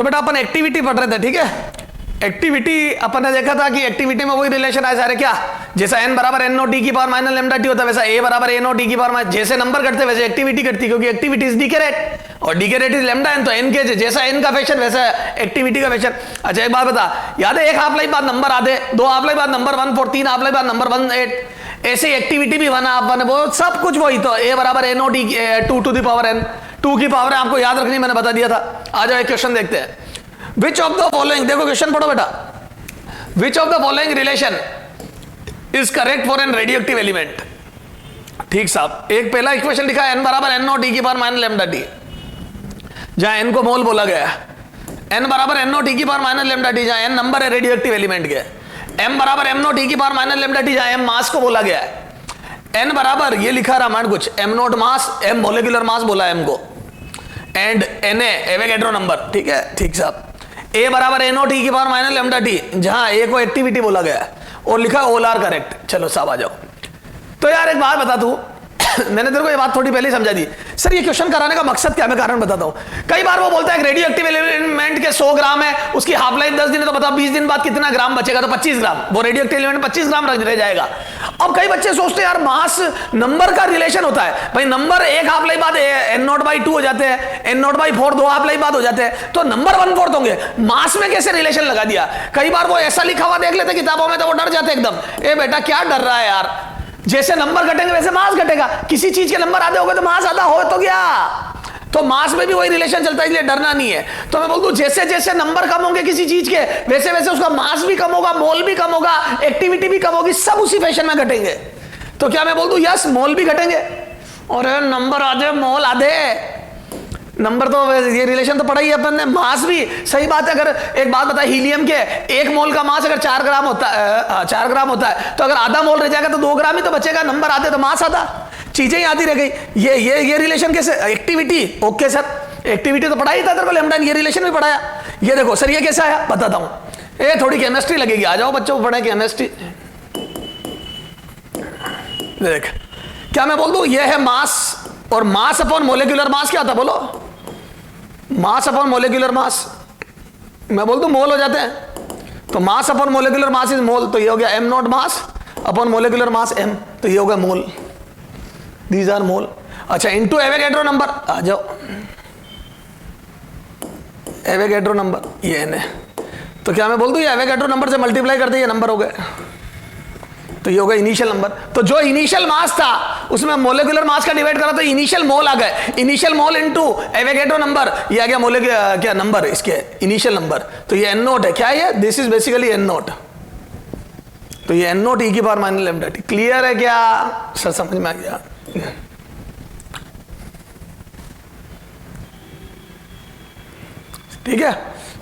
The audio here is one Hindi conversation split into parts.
तो बेटा अपन एक्टिविटी पढ़ रहे थे, ठीक है। एक्टिविटी अपन ने देखा था कि एक्टिविटी में वही रिलेशन आया सारे, क्या जैसा n बराबर n नॉट डी की पावर माइनस लेमडा टी होता है, वैसा a बराबर a नॉट डी की पावर, जैसे नंबर घटते वैसे एक्टिविटी घटती, क्योंकि एक्टिविटी इज डीके रेट और decay rate is lambda n, तो n के जैसा n का फैक्शन वैसा एक्टिविटी का फैक्शन। अच्छा एक बात बता, याद है एक हाफ लाइफ बाद नंबर आधे, दो हाफ लाइफ बाद नंबर 1/4, तीन हाफ लाइफ बाद नंबर 1/8, ऐसे एक्टिविटी भी 1/2 वो सब कुछ वही, तो a बराबर a naught D 2 to the power n, 2 की पावर है आपको याद रखनी, मैंने बता दिया था। आ जाओ एक क्वेश्चन देखते हैं। विच ऑफ द फॉलोइंग, देखो क्वेश्चन पढ़ो बेटा, which of the following relation is correct for an radioactive element. ठीक साहब, एक पहला इक्वेशन लिखा है n बराबर n नॉट डी की पावर माइनस लेमडा टी, जहां n को मोल बोला गया है, n बराबर n नॉट डी की पावर माइनस लेमडा टी, जहां n नंबर है रेडियोएक्टिव एलिमेंट के, m बराबर m नॉट डी की पावर माइनस लेमडा टी, जहां m मास को बोला गया है, n बराबर ये लिखा रामायण कुछ m not mass, m molecular mass बोला है m को, एंड na एवोगैड्रो नंबर, ठीक है। ठीक साहब, a बराबर a नॉट टी की पावर माइनस लेमडा टी, जहां a को एक्टिविटी बोला गया है और लिखा ऑल आर करेक्ट। चलो साहब आ जाओ। तो यार एक बात बता तू, मैंने तेरे को ये बात थोड़ी पहले ही समझा दी। सर ये क्वेश्चन कराने का मकसद क्या, मैं कारण बताता हूँ। कई बार वो बोलता है रेडियो एक्टिव एलिमेंट के 100 ग्राम है, उसकी हाफ लाइफ 10 दिन है, तो बताओ 20 दिन बाद कितना ग्राम बचेगा, तो 25 ग्राम, वो रेडियो एक्टिव एलिमेंट 25 ग्राम रह जाएगा। अब कई बच्चे सोचते हैं यार मास नंबर का रिलेशन होता है, भाई नंबर एक हाफ लाइफ बाद n0/2 हो जाते हैं, n0/4 दो हाफ लाइफ बाद हो जाते हैं, तो नंबर 1/4 होंगे, मास में कैसे रिलेशन लगा दिया। कई बार वो ऐसा लिखा हुआ देख लेते किताबों में, तो वो डर जाते एकदम, ए बेटा क्या डर रहा है यार, जैसे नंबर घटेंगे वैसे मास घटेगा, किसी चीज के नंबर आधे हो गए तो मास आधा हो तो क्या, तो मास में भी वही रिलेशन चलता है, इसलिए डरना नहीं है। तो मैं बोल दूं जैसे जैसे नंबर कम होंगे किसी चीज के, वैसे वैसे उसका मास भी कम होगा, मोल भी कम होगा, एक्टिविटी भी कम होगी, सब उसी फैशन में घटेंगे। तो क्या मैं बोल दूं यस मोल भी घटेंगे, और नंबर आधे मोल आधे, नंबर तो ये रिलेशन तो पढ़ा ही है अपन ने, मास भी सही बात है। अगर एक बात बता, हीलियम के 1 मोल का मास अगर 4 ग्राम होता है, 4 ग्राम होता है, तो अगर आधा मोल रह जाएगा तो 2 ग्राम ही तो बचेगा, नंबर आधे तो मास आधा, चीजें ही आती रह गई। ये रिलेशन कैसे, एक्टिविटी, ओके सर एक्टिविटी तो पढ़ा ही था तेरे को लेमडा, ये रिलेशन भी पढ़ाया। ये देखो सर ये कैसा आया बताता हूं, ये थोड़ी केमिस्ट्री लगेगी, आ जाओ बच्चों को पढ़े केमिस्ट्री। देख क्या मैं बोल दूं, ये है मास, और मास अपॉन मोलिकुलर मास क्या था बोलो, मास अपॉन मोलिकुलर मास, मैं बोल दूं मोल हो जाते हैं, तो mass upon molecular mass is mole, तो ये हो गया m not mass upon molecular mass m, तो ये हो गया मोल, दीज आर मोल। अच्छा इनटू एवोगैड्रो नंबर, आ जाओ एवोगैड्रो नंबर ये न, तो क्या मैं बोल दूं ये एवोगैड्रो नंबर से मल्टीप्लाई कर दे, ये नंबर हो गए, तो ये होगा इनिशियल नंबर। तो जो इनिशियल मास था उसमें मोलिकुलर मास का डिवाइड करा तो इनिशियल मोल आ गए, इनिशियल मोल इनटू एवोगैड्रो नंबर, ये आ गया मोलिकुलर क्या नंबर इसके इनिशियल नंबर, तो ये n नॉट है, क्या है this is basically n not, तो ये n नॉट e की power minus lambda T. Clear है क्या सर, समझ में आ गया। ठीक है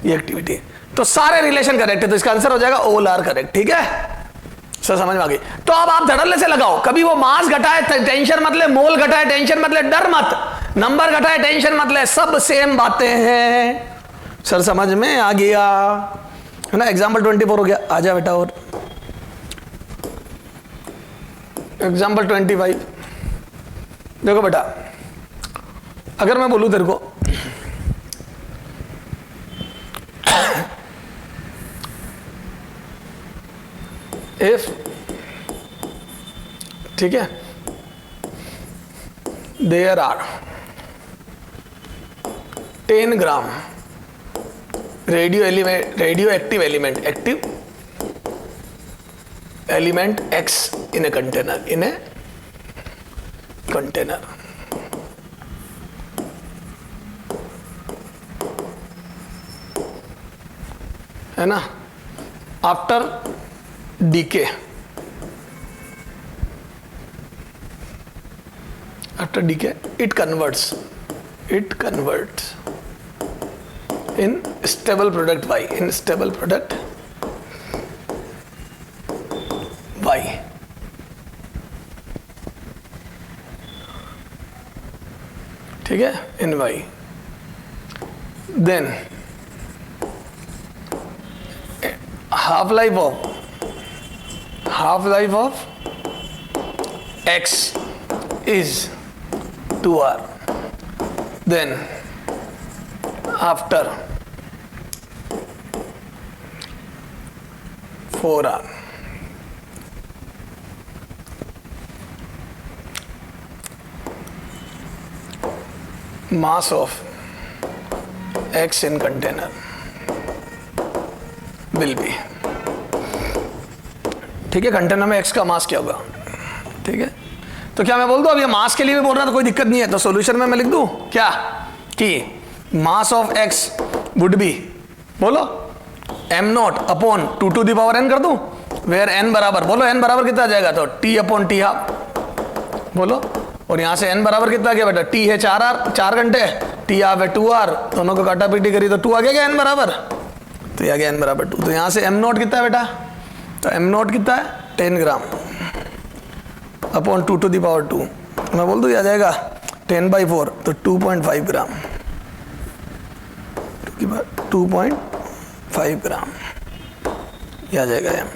ये एक्टिविटी, तो सारे रिलेशन करेक्ट है, तो इसका आंसर हो जाएगा ऑल आर करेक्ट। ठीक है सर समझ में आ गई। तो अब आप धड़ल्ले से लगाओ, कभी वो मास घटाए टेंशन मत ले, मोल घटाए टेंशन मत ले, डर मत, नंबर घटाए टेंशन मत ले, सब सेम बातें हैं। सर समझ में आ गया है ना। एग्जाम्पल 24 हो गया, आजा बेटा। और एग्जाम्पल 25 देखो बेटा, अगर मैं बोलूं तेरे को इफ, ठीक है, there are 10 gram radioactive element X in a container, है ना, after decay, it converts in stable product Y, ठीक है, in Y, then half life of X is 2R, then after 4r. Mass of x in container will be, ठीक है, कंटेनर में x का मास क्या होगा, ठीक है। तो क्या मैं बोल दूं, अब ये मास के लिए भी बोल रहा था, कोई दिक्कत नहीं है, तो सॉल्यूशन में मैं लिख दूं क्या कि mass of x would be, बोलो m0 upon 2 to the power n कर दूं, वेयर n बराबर, बोलो n बराबर कितना आ जाएगा, तो t अपॉन t हाफ, बोलो, और यहां से n बराबर कितना गया बेटा, t है 4 घंटे, t हाफ है 2r, दोनों को काटा पीटी करी तो 2 आ गया n बराबर, तो ये आ गया n बराबर 2। तो यहां से m0 कितना है बेटा, तो m0 कितना है 10 ग्राम अपॉन 2 to the power 2, मैं बोल दूं आ जाएगा 10/4, तो 2.5 ग्राम, 2.5 ग्राम यह आ जाएगा m,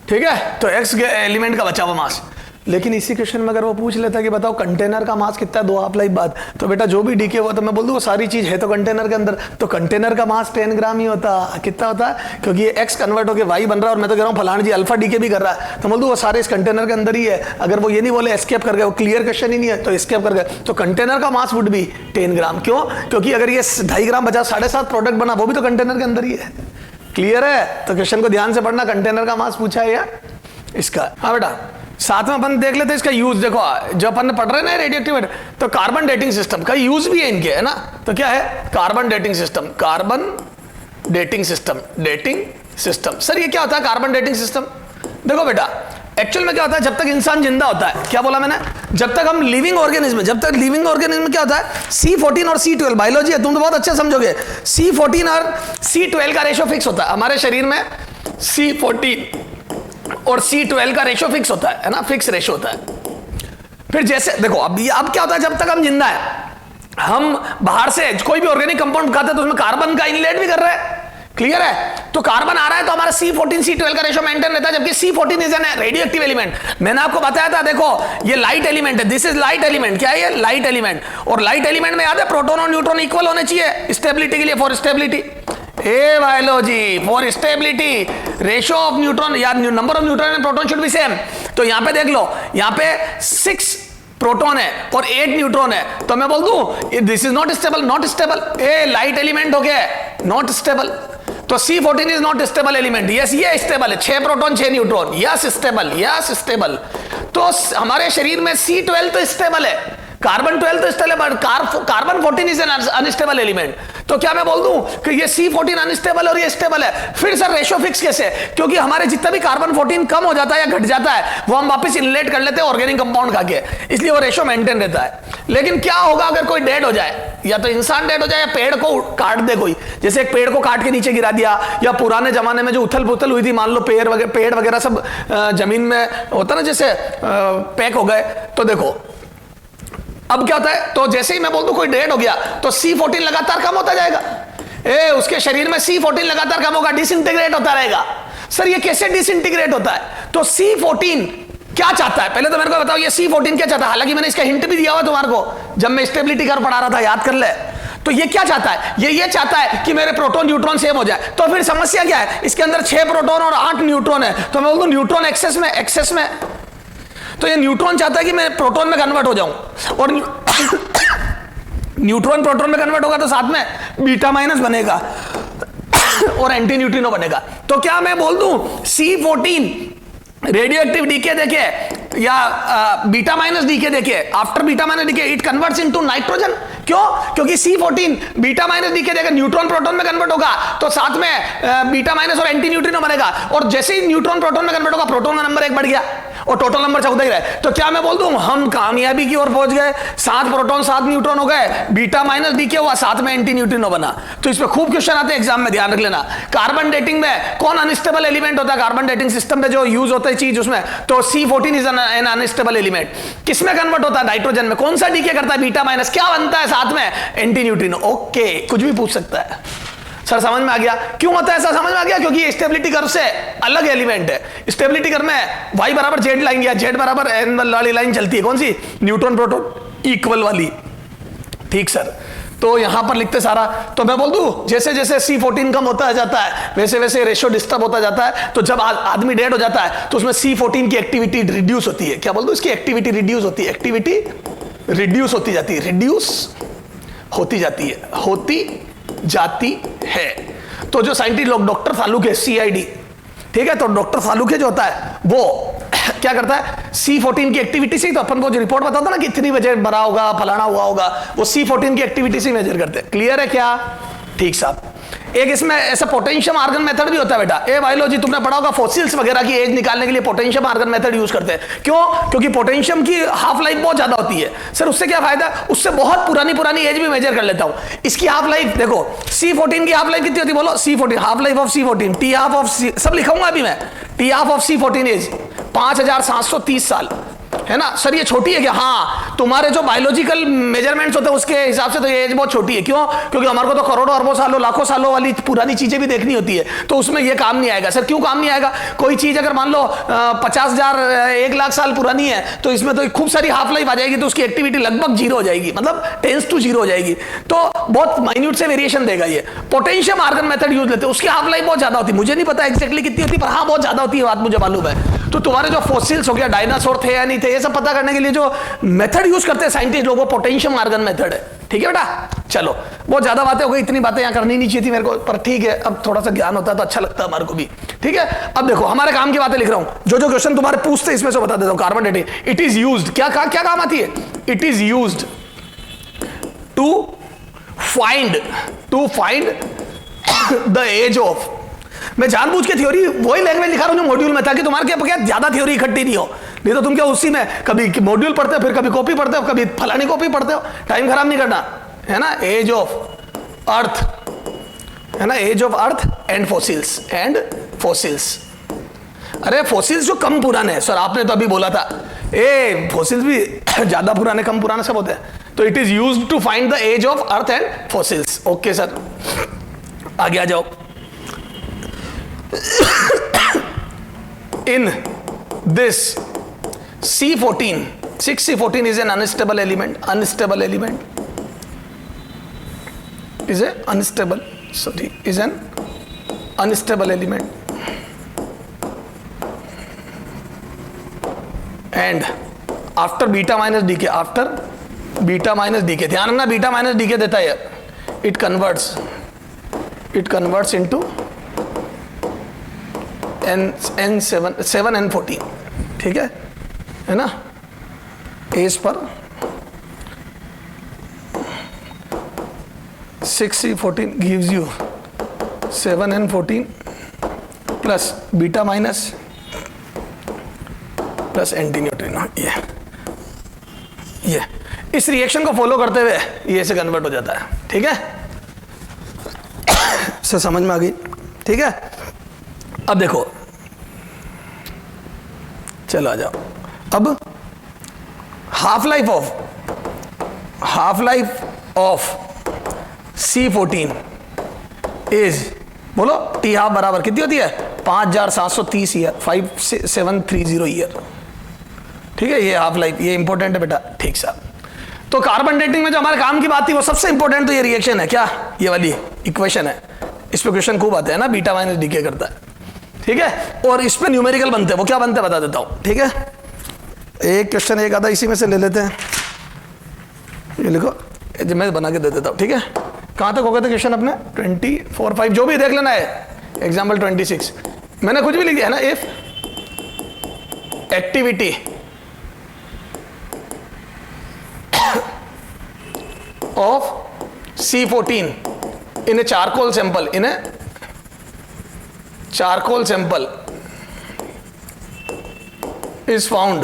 ठीक है। तो x के एलिमेंट का बचा हुआ मास, लेकिन इसी क्वेश्चन में अगर वो पूछ लेता कि बताओ कंटेनर का मास कितना है, दो हाफ लाइफ बाद, तो बेटा जो भी डीके हुआ तो मैं बोल दूं वो सारी चीज है तो कंटेनर के अंदर, तो कंटेनर का मास 10 ग्राम ही होता, कितना होता है, क्योंकि ये x कन्वर्ट होकर y बन रहा है और मैं तो कह रहा हूँ फलाना जी अल्फा डीके भी कर रहा है, तो बोल दूं वो सारे इस कंटेनर के अंदर ही है। अगर वो ये नहीं बोले एस्केप कर गए, वो क्लियर क्वेश्चन ही नहीं है, तो एस्केप कर गए, तो कंटेनर का मास वुड बी 10 ग्राम, क्यों, क्योंकि अगर ये 2.5 ग्राम बचा 7.5 प्रोडक्ट बना, वो भी तो कंटेनर के अंदर ही है, क्लियर है। तो क्वेश्चन को ध्यान से पढ़ना, कंटेनर का मास पूछा है या इसका। हाँ बेटा, साथ में अपन देख लेते हैं इसका यूज, देखो जो अपन पढ़ रहे हैं ना रेडियोएक्टिव, तो कार्बन डेटिंग सिस्टम का यूज भी है इनके, है ना, तो क्या है carbon dating system, carbon dating system, dating system. Sir ये क्या होता है कार्बन डेटिंग सिस्टम, देखो बेटा एक्चुअल में क्या होता है, जब तक इंसान जिंदा होता है, क्या बोला मैंने, जब तक हम लिविंग ऑर्गेनिज्म, जब तक लिविंग ऑर्गेनिज्म क्या होता है, C14 और C12, बायोलॉजी है तुम तो बहुत अच्छे समझोगे, C14 और C12 का रेशो फिक्स होता है हमारे शरीर में, C14 और C12 का रेशो फिक्स होता है ना, फिक्स रेशो होता है। फिर जैसे देखो अब क्या होता है, जब तक हम जिंदा है, हम बाहर से कोई भी ऑर्गेनिक कंपाउंड खाते हैं तो उसमें कार्बन का इनलेट भी कर रहे हैं, क्लियर है, तो कार्बन आ रहा है तो हमारा C14 C12 का रेशो मेंटेन रहता है, जबकि C14 is an radioactive element. मैंने आपको बताया था, देखो ये लाइट एलिमेंट है, दिस इज लाइट एलिमेंट, क्या है ये लाइट एलिमेंट, और लाइट एलिमेंट में याद है प्रोटॉन और न्यूट्रॉन इक्वल होने चाहिए स्टेबिलिटी के लिए, for stability, a biology for stability ratio of neutron या number of neutron and proton should be same. तो यहां पे देख लो, यहां पे 6 प्रोटॉन है और 8 न्यूट्रॉन है, तो मैं बोल दूं this is not stable, not stable, A light element हो गया नॉट स्टेबल, तो C14 is not stable element, yes ये स्टेबल है, 6 proton 6 neutron, yes stable, yes stable. तो हमारे शरीर में C12 तो स्टेबल है, कार्बन 12 तो stable, carbon 14 is an unstable element. तो क्या मैं बोल दूं कि ये C14 अनस्टेबल और ये स्टेबल है, फिर सर रेशो फिक्स कैसे, क्योंकि हमारे जितना भी कार्बन 14 कम हो जाता है या घट जाता है वो हम वापस इनलेट कर लेते हैं ऑर्गेनिक कंपाउंड खा के, इसलिए वो रेशो मेंटेन रहता है। लेकिन क्या होगा अगर कोई डेड हो जाए, या तो इंसान डेड हो जाए या पेड़ को काट दे कोई, जैसे एक पेड़ को काट के नीचे गिरा दिया, या पुराने जमाने में जो उथल पुथल हुई थी, मान लो पेड़ वगैरह सब जमीन में होता ना जैसे पैक हो गए, तो देखो अब क्या होता है, तो जैसे ही मैं बोल दूं कोई डेड हो गया तो C14 लगातार कम होता जाएगा, उसके शरीर में C14 लगातार कम होगा, डिसइंटीग्रेट होता रहेगा। सर ये कैसे डिसइंटीग्रेट होता है, तो C14 क्या चाहता है, पहले तो मेरे को बताओ ये C14 क्या चाहता है, हालांकि मैंने इसका हिंट भी दिया हुआ तुम्हारे को जब मैं स्टेबिलिटी कर पढ़ा रहा था, याद कर ले। तो ये क्या चाहता है, ये चाहता है कि मेरे प्रोटॉन न्यूट्रॉन सेम हो जाए। तो फिर समस्या क्या है, इसके अंदर 6 प्रोटॉन और 8 न्यूट्रॉन है, तो मैं बोल दूं न्यूट्रॉन एक्सेस में, तो ये न्यूट्रॉन चाहता है कि मैं प्रोटॉन में कन्वर्ट हो जाऊं, और न्यूट्रॉन प्रोटॉन में कन्वर्ट होगा तो साथ में बीटा माइनस बनेगा और एंटी न्यूट्रिनो बनेगा। तो क्या मैं बोल दूं C14 रेडियोएक्टिव डीके देखे या बीटा माइनस डीके देखे, after beta minus decay it converts into nitrogen, क्यों, क्योंकि C14 बीटा माइनस डीके देगा, न्यूट्रॉन प्रोटॉन में कन्वर्ट होगा तो साथ में बीटा माइनस और एंटी न्यूट्रिनो बनेगा, और जैसे ही न्यूट्रॉन प्रोटॉन में कन्वर्ट होगा प्रोटॉन का नंबर 1 बढ़ गया और टोटल नंबर 14 ही रहे। तो क्या मैं बोल दूं हम कामयाबी की ओर पहुंच गए, 7 प्रोटॉन 7 न्यूट्रॉन हो गए, बीटा माइनस डीके हुआ, साथ में एंटी न्यूट्रिनो बना। तो इस पे खूब क्वेश्चन आते हैं एग्जाम में, ध्यान रख लेना। कार्बन डेटिंग में कौन अनस्टेबल एलिमेंट होता है, कार्बन डेटिंग सिस्टम पे जो यूज होता है चीज उसमें, तो C14 is an unstable element. किसमें कन्वर्ट होता है, नाइट्रोजन में। कौन सा डीके करता है, बीटा माइनस, क्या बनता है साथ में, एंटी न्यूट्रिनो। ओके, कुछ भी पूछ सकता है। सर समझ में आ गया क्यों होता है ऐसा, समझ में आ गया, क्योंकि ये स्टेबिलिटी कर्व से अलग एलिमेंट है। स्टेबिलिटी कर्व में y बराबर z लाइन या z बराबर n वाली लाइन चलती है, कौन सी, न्यूट्रॉन प्रोटॉन इक्वल वाली। ठीक सर, तो यहां पर लिखते सारा, तो मैं बोल दूं जैसे जैसे C14 कम होता जाता है वैसे वैसे रेशियो डिस्टर्ब होता जाता है। तो जब आदमी डेड हो जाता है तो उसमें C14 की एक्टिविटी रिड्यूस होती है। क्या बोल दूं, इसकी एक्टिविटी रिड्यूस होती है, एक्टिविटी रिड्यूस होती जाती है, रिड्यूस होती जाती है, होती जाती है। तो जो साइंटिस्ट लोग डॉक्टर फालूके CID, ठीक है, तो डॉक्टर फालूके जो होता है वो क्या करता है, C14 की एक्टिविटी से ही तो अपन को जो रिपोर्ट बताता ना कि इतनी बजे मरा होगा, फलाना हुआ होगा, वो C14 की एक्टिविटी से मेजर करते हैं। क्लियर है क्या? ठीक साहब। एक इसमें ऐसा पोटेंशियम आर्गन मेथड भी होता है बेटा। ए बायोलॉजी तुमने पढ़ा होगा, फॉसिल्स वगैरह की एज निकालने के लिए पोटेंशियम आर्गन मेथड यूज करते हैं। क्यों? क्योंकि पोटेंशियम की हाफ लाइफ बहुत ज्यादा होती है। सर उससे क्या फायदा? उससे बहुत पुरानी एज भी मेजर कर लेता हूं। इसकी हाफ लाइफ देखो, C14 की हाफ लाइफ कितनी होती है बोलो? C14 half life of C14, T half of C, सब लिखूंगा अभी मैं। T half of C14 is 5730 साल, है ना सर? ये छोटी है क्या? हाँ, तुम्हारे जो बायोलॉजिकल मेजरमेंट्स होते हैं उसके हिसाब से तो ये एज बहुत छोटी है। क्यों? क्योंकि हमारे को तो करोड़ों अरबों सालों लाखों सालों वाली पुरानी चीजें भी देखनी होती है, तो उसमें ये काम नहीं आएगा। सर क्यों काम नहीं आएगा? कोई चीज अगर मान लो 50,000 1 लाख साल पुरानी है तो इसमें तो खूब सारी हाफ लाइफ आ जाएगी, तो उसकी एक्टिविटी लगभग 0 हो जाएगी, मतलब टेंस टू 0 हो जाएगी। तो बहुत माइन्यूट से वेरिएशन देगा ये। पोटेंशियम आर्गन मेथड यूज लेते हैं, उसकी हाफ लाइफ बहुत ज्यादा होती है। मुझे नहीं पता एक्जैक्टली कितनी होती है, पर हाँ बहुत ज्यादा होती है, बात मुझे मालूम है। तो तुम्हारे जो फॉसिल्स हो गया, डायनासोर थे या नहीं थे, ये सब पता करने के लिए जो मेथड यूज करते हैं साइंटिस्ट लोगों, पोटेंशियम आर्गन मेथड है। ठीक है बेटा? चलो, बहुत ज्यादा बातें हो गई, इतनी बातें यहां करनी नहीं चाहिए थी मेरे को, पर ठीक है, अब थोड़ा सा ज्ञान होता है तो अच्छा लगता है हमारे को भी। ठीक है, अब देखो हमारे काम की बातें लिख रहा हूं, जो जो क्वेश्चन तुम्हारे पूछते हैं इसमें से बता देता हूं। Carbon dating, it is used, क्या काम आती है? It is used to find the age of, मैं जानबूझ के थ्योरी वही लैंग्वेज लिखा रहा हूं जो मॉड्यूल में, ताकि तुम्हारे क्या ज्यादा थ्योरी इकट्ठी नहीं हो। नहीं तो तुम क्या उसी में कभी मॉड्यूल पढ़ते हो, फिर कभी कॉपी पढ़ते हो, कभी फलानी कॉपी पढ़ते हो, टाइम खराब नहीं करना, है ना? एज ऑफ अर्थ, है ना? Age of earth and fossils. अरे फॉसिल्स जो कम पुराने हैं, सर आपने तो अभी बोला था फॉसिल्स भी ज्यादा पुराने कम पुराने सब होते हैं। तो it is used to find the age of earth and fossils. Okay sir, आगे आ जाओ। In this C14, 6C14 is an unstable element. Is an unstable element. And after beta minus decay, ध्यान रखना बीटा माइनस डीके देता है, it converts into N7N14, ठीक है ना? As per 6C14 gives you 7N14 plus beta minus plus anti neutrino. ये इस रिएक्शन को फॉलो करते हुए ये से कन्वर्ट हो जाता है। ठीक है, से समझ में आ गई? ठीक है, अब देखो, चलो आ जाओ। अब half life of C14 is, बोलो टी हाफ बराबर कितनी होती है? 5730 ईयर, 5730 ईयर। ठीक है, ये हाफ लाइफ, ये इंपॉर्टेंट है बेटा। ठीक साहब, तो कार्बन डेटिंग में जो हमारे काम की बात थी वो सबसे इंपॉर्टेंट तो ये रिएक्शन है, क्या? ये वाली इक्वेशन है, इस पे क्वेश्चन खूब आते हैं ना, बीटा माइनस डीके करता है। ठीक है, और इस पे न्यूमेरिकल बनते हैं, वो क्या बनते हैं बता देता हूं। ठीक है, एक क्वेश्चन एक आधा इसी में से ले लेते हैं, ये लिखो, मैं बना के दे देता हूं। ठीक है, कहां तक हो गए थे क्वेश्चन अपने? 24, 5 जो भी देख लेना है। एग्जाम्पल 26 मैंने कुछ भी लिख दिया है ना। If activity of C14 in a charcoal sample, is found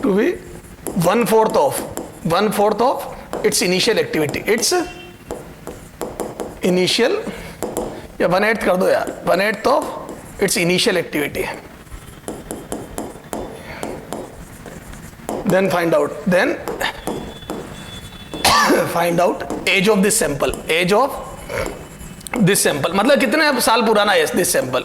to be 1/4 of its initial activity. Its initial, या 1/8 कर दो यार, 1/8 of its initial activity. Then find out age of this sample. मतलब कितने साल पुराना है दिस सैंपल।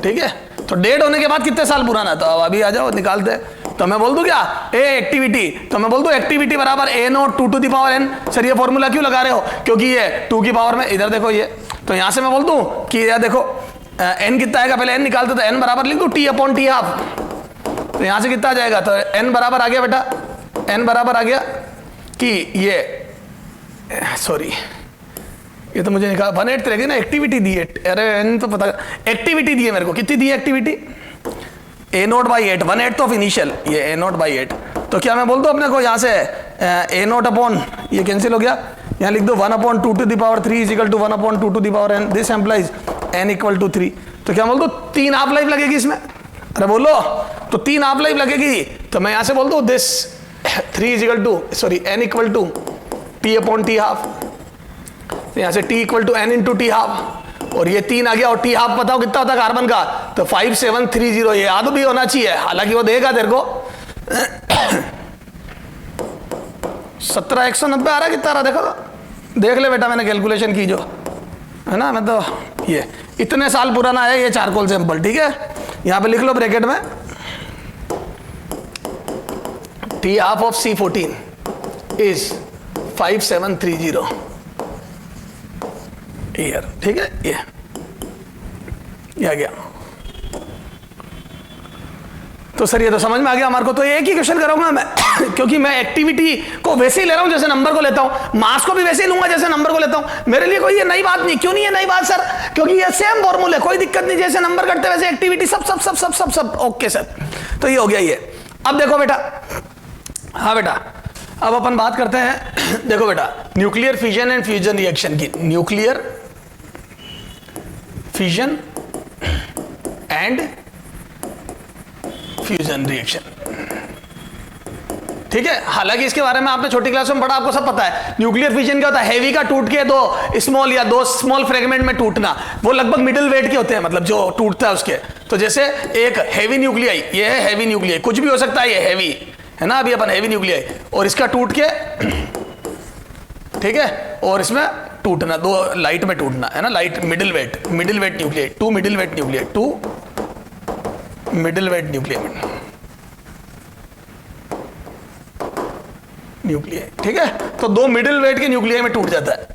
ठीक है, तो डेट होने के बाद कितने साल पुराना है, तो अब अभी आ जाओ निकालते हैं। तो मैं बोल दूं क्या, ए एक्टिविटी, तो मैं बोल दूं एक्टिविटी बराबर A naught 2 to the power n। Sir ये फॉर्मूला क्यों लगा रहे हो, क्योंकि ये 2 की पावर में, इधर देखो ये, तो यहां से मैं बोल दूं कि यार देखो n कितना आएगा, पहले n निकालते, तो n बराबर लिख दूं t अपॉन t हाफ। तो यहां से कितना आ जाएगा, तो n बराबर आ गया बेटा, n बराबर आ गया कि ये, सॉरी ये तो मुझे निकाल 1/8 रहेगी ना, एक्टिविटी दी है, अरे n तो पता, एक्टिविटी दी है मेरे को, कितनी दी है activity, a note by 8, 1/8 of initial, ये a नोट बाई 8। तो क्या मैं बोल दूं अपने को यहाँ से a नोट अपॉन, ये कैंसिल हो गया, यहाँ लिख दो 1/2 to the power 3 is equal to 1/2 to the power n, this implies n equal to 3। तो क्या बोल दो 3 हाफ लाइफ लगेगी इसमें, अरे बोलो, तो 3 हाफ लाइफ लगेगी, तो मैं यहाँ से बोल दूं this 3 is equal to, sorry n equal to t upon t half, तो यहाँ से t equal to n into T half, और ये 3 आ गया, और टी हाफ बताओ कितना होता है कार्बन का, तो 5730, ये याद भी होना चाहिए, हालांकि वो देगा तेरे को 17,190 आ रहा है, कितना आ रहा देखो, देख ले बेटा, मैंने कैलकुलेशन की जो है ना, मैं तो ये इतने साल पुराना है ये चारकोल सैंपल, ठीक है। यहां पे लिख लो ब्रैकेट में T half of C14 is 5730 year, ठीक है, ये आ गया। तो सर ये तो समझ में आ गया हमारे को, तो एक ही क्वेश्चन करूंगा मैं क्योंकि मैं एक्टिविटी को वैसे ही ले रहा हूं जैसे नंबर को लेता हूं, मास को भी वैसे ही लूंगा जैसे नंबर को लेता हूं, मेरे लिए कोई ये नई बात नहीं। क्यों नहीं है नई बात सर, क्योंकि ये सेम फॉर्मूले, कोई दिक्कत नहीं, जैसे नंबर करते वैसे एक्टिविटी, सब सब सब सब सब सब ओके सर। तो ये हो गया ये। अब देखो बेटा, हाँ बेटा, अब अपन बात करते हैं देखो बेटा, nuclear fission and fusion reaction की, nuclear fission and fusion reaction, ठीक है। हालांकि इसके बारे में आपने छोटी क्लास में पढ़ा, आपको सब पता है। न्यूक्लियर फिजन क्या होता है, हैवी का टूट के दो स्मॉल या दो स्मॉल फ्रेगमेंट में टूटना, वो लगभग मिडिल वेट के होते हैं, मतलब जो टूटता है उसके। तो जैसे एक हैवी न्यूक्लियाई, ये है हैवी न्यूक्लियाई, कुछ भी हो सकता है, ये हैवी है ना, अभी अपन हैवी न्यूक्लियाई, और इसका टूट के, ठीक है, और इसमें टूटना, दो लाइट में टूटना है ना, light middle weight nuclei, 2 middle weight nuclei, 2 middle weight nuclei, ठीक है। तो 2 मिडिल वेट के न्यूक्लियाई में टूट जाता है,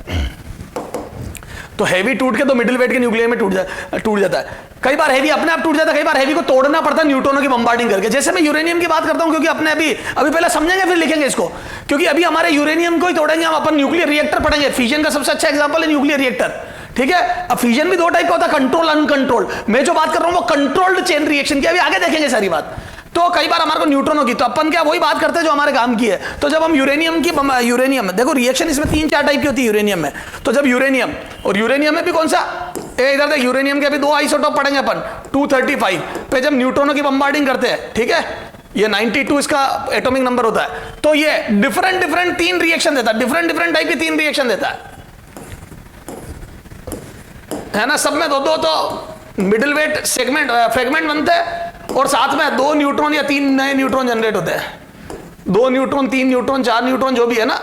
तो हैवी टूट के 2 मिडिल वेट के न्यूक्लियाई में टूट जाता है। कई बार हैवी अपने आप टूट जाता है, कई बार हैवी को तोड़ना पड़ता है न्यूट्रॉनों की बम्बार्डिंग करके। जैसे मैं यूरेनियम की बात करता हूं, क्योंकि अपने अभी पहले समझेंगे फिर लिखेंगे इसको, क्योंकि अभी हमारे यूरेनियम को ही तोड़ेंगे हम, अपन न्यूक्लियर रिएक्टर पढ़ेंगे। फिजन का सबसे अच्छा एग्जांपल है न्यूक्लियर रिएक्टर, ठीक है। अब फिजन भी 2 टाइप का होता है, कंट्रोल अनकंट्रोल्ड। मैं जो बात कर रहा हूं वो कंट्रोल्ड चेन रिएक्शन की, अभी आगे देखेंगे सारी बात। तो कई बार हमारे को न्यूट्रॉनों की, तो अपन क्या वही बात करते हैं जो हमारे काम की है। तो जब हम यूरेनियम देखो रिएक्शन इसमें 3-4 टाइप की होती है यूरेनियम में। तो जब यूरेनियम, और यूरेनियम में भी कौन सा, इधर देख, यूरेनियम के भी 2 आइसोटोप पढ़ेंगे अपन, 235 पे जब न्यूट्रॉनों की बम्बार्डिंग करते हैं, ठीक है, ये 92 इसका एटॉमिक नंबर होता है। तो ये डिफरेंट 3 रिएक्शन देता है, डिफरेंट टाइप की 3 रिएक्शन देता है ना। सब में 2 तो मिडिल वेट फ्रेगमेंट बनते हैं, और साथ में 2 न्यूट्रॉन या 3 नए न्यूट्रॉन जनरेट होते हैं, 2 न्यूट्रॉन 3 न्यूट्रॉन 4 न्यूट्रॉन जो भी है ना,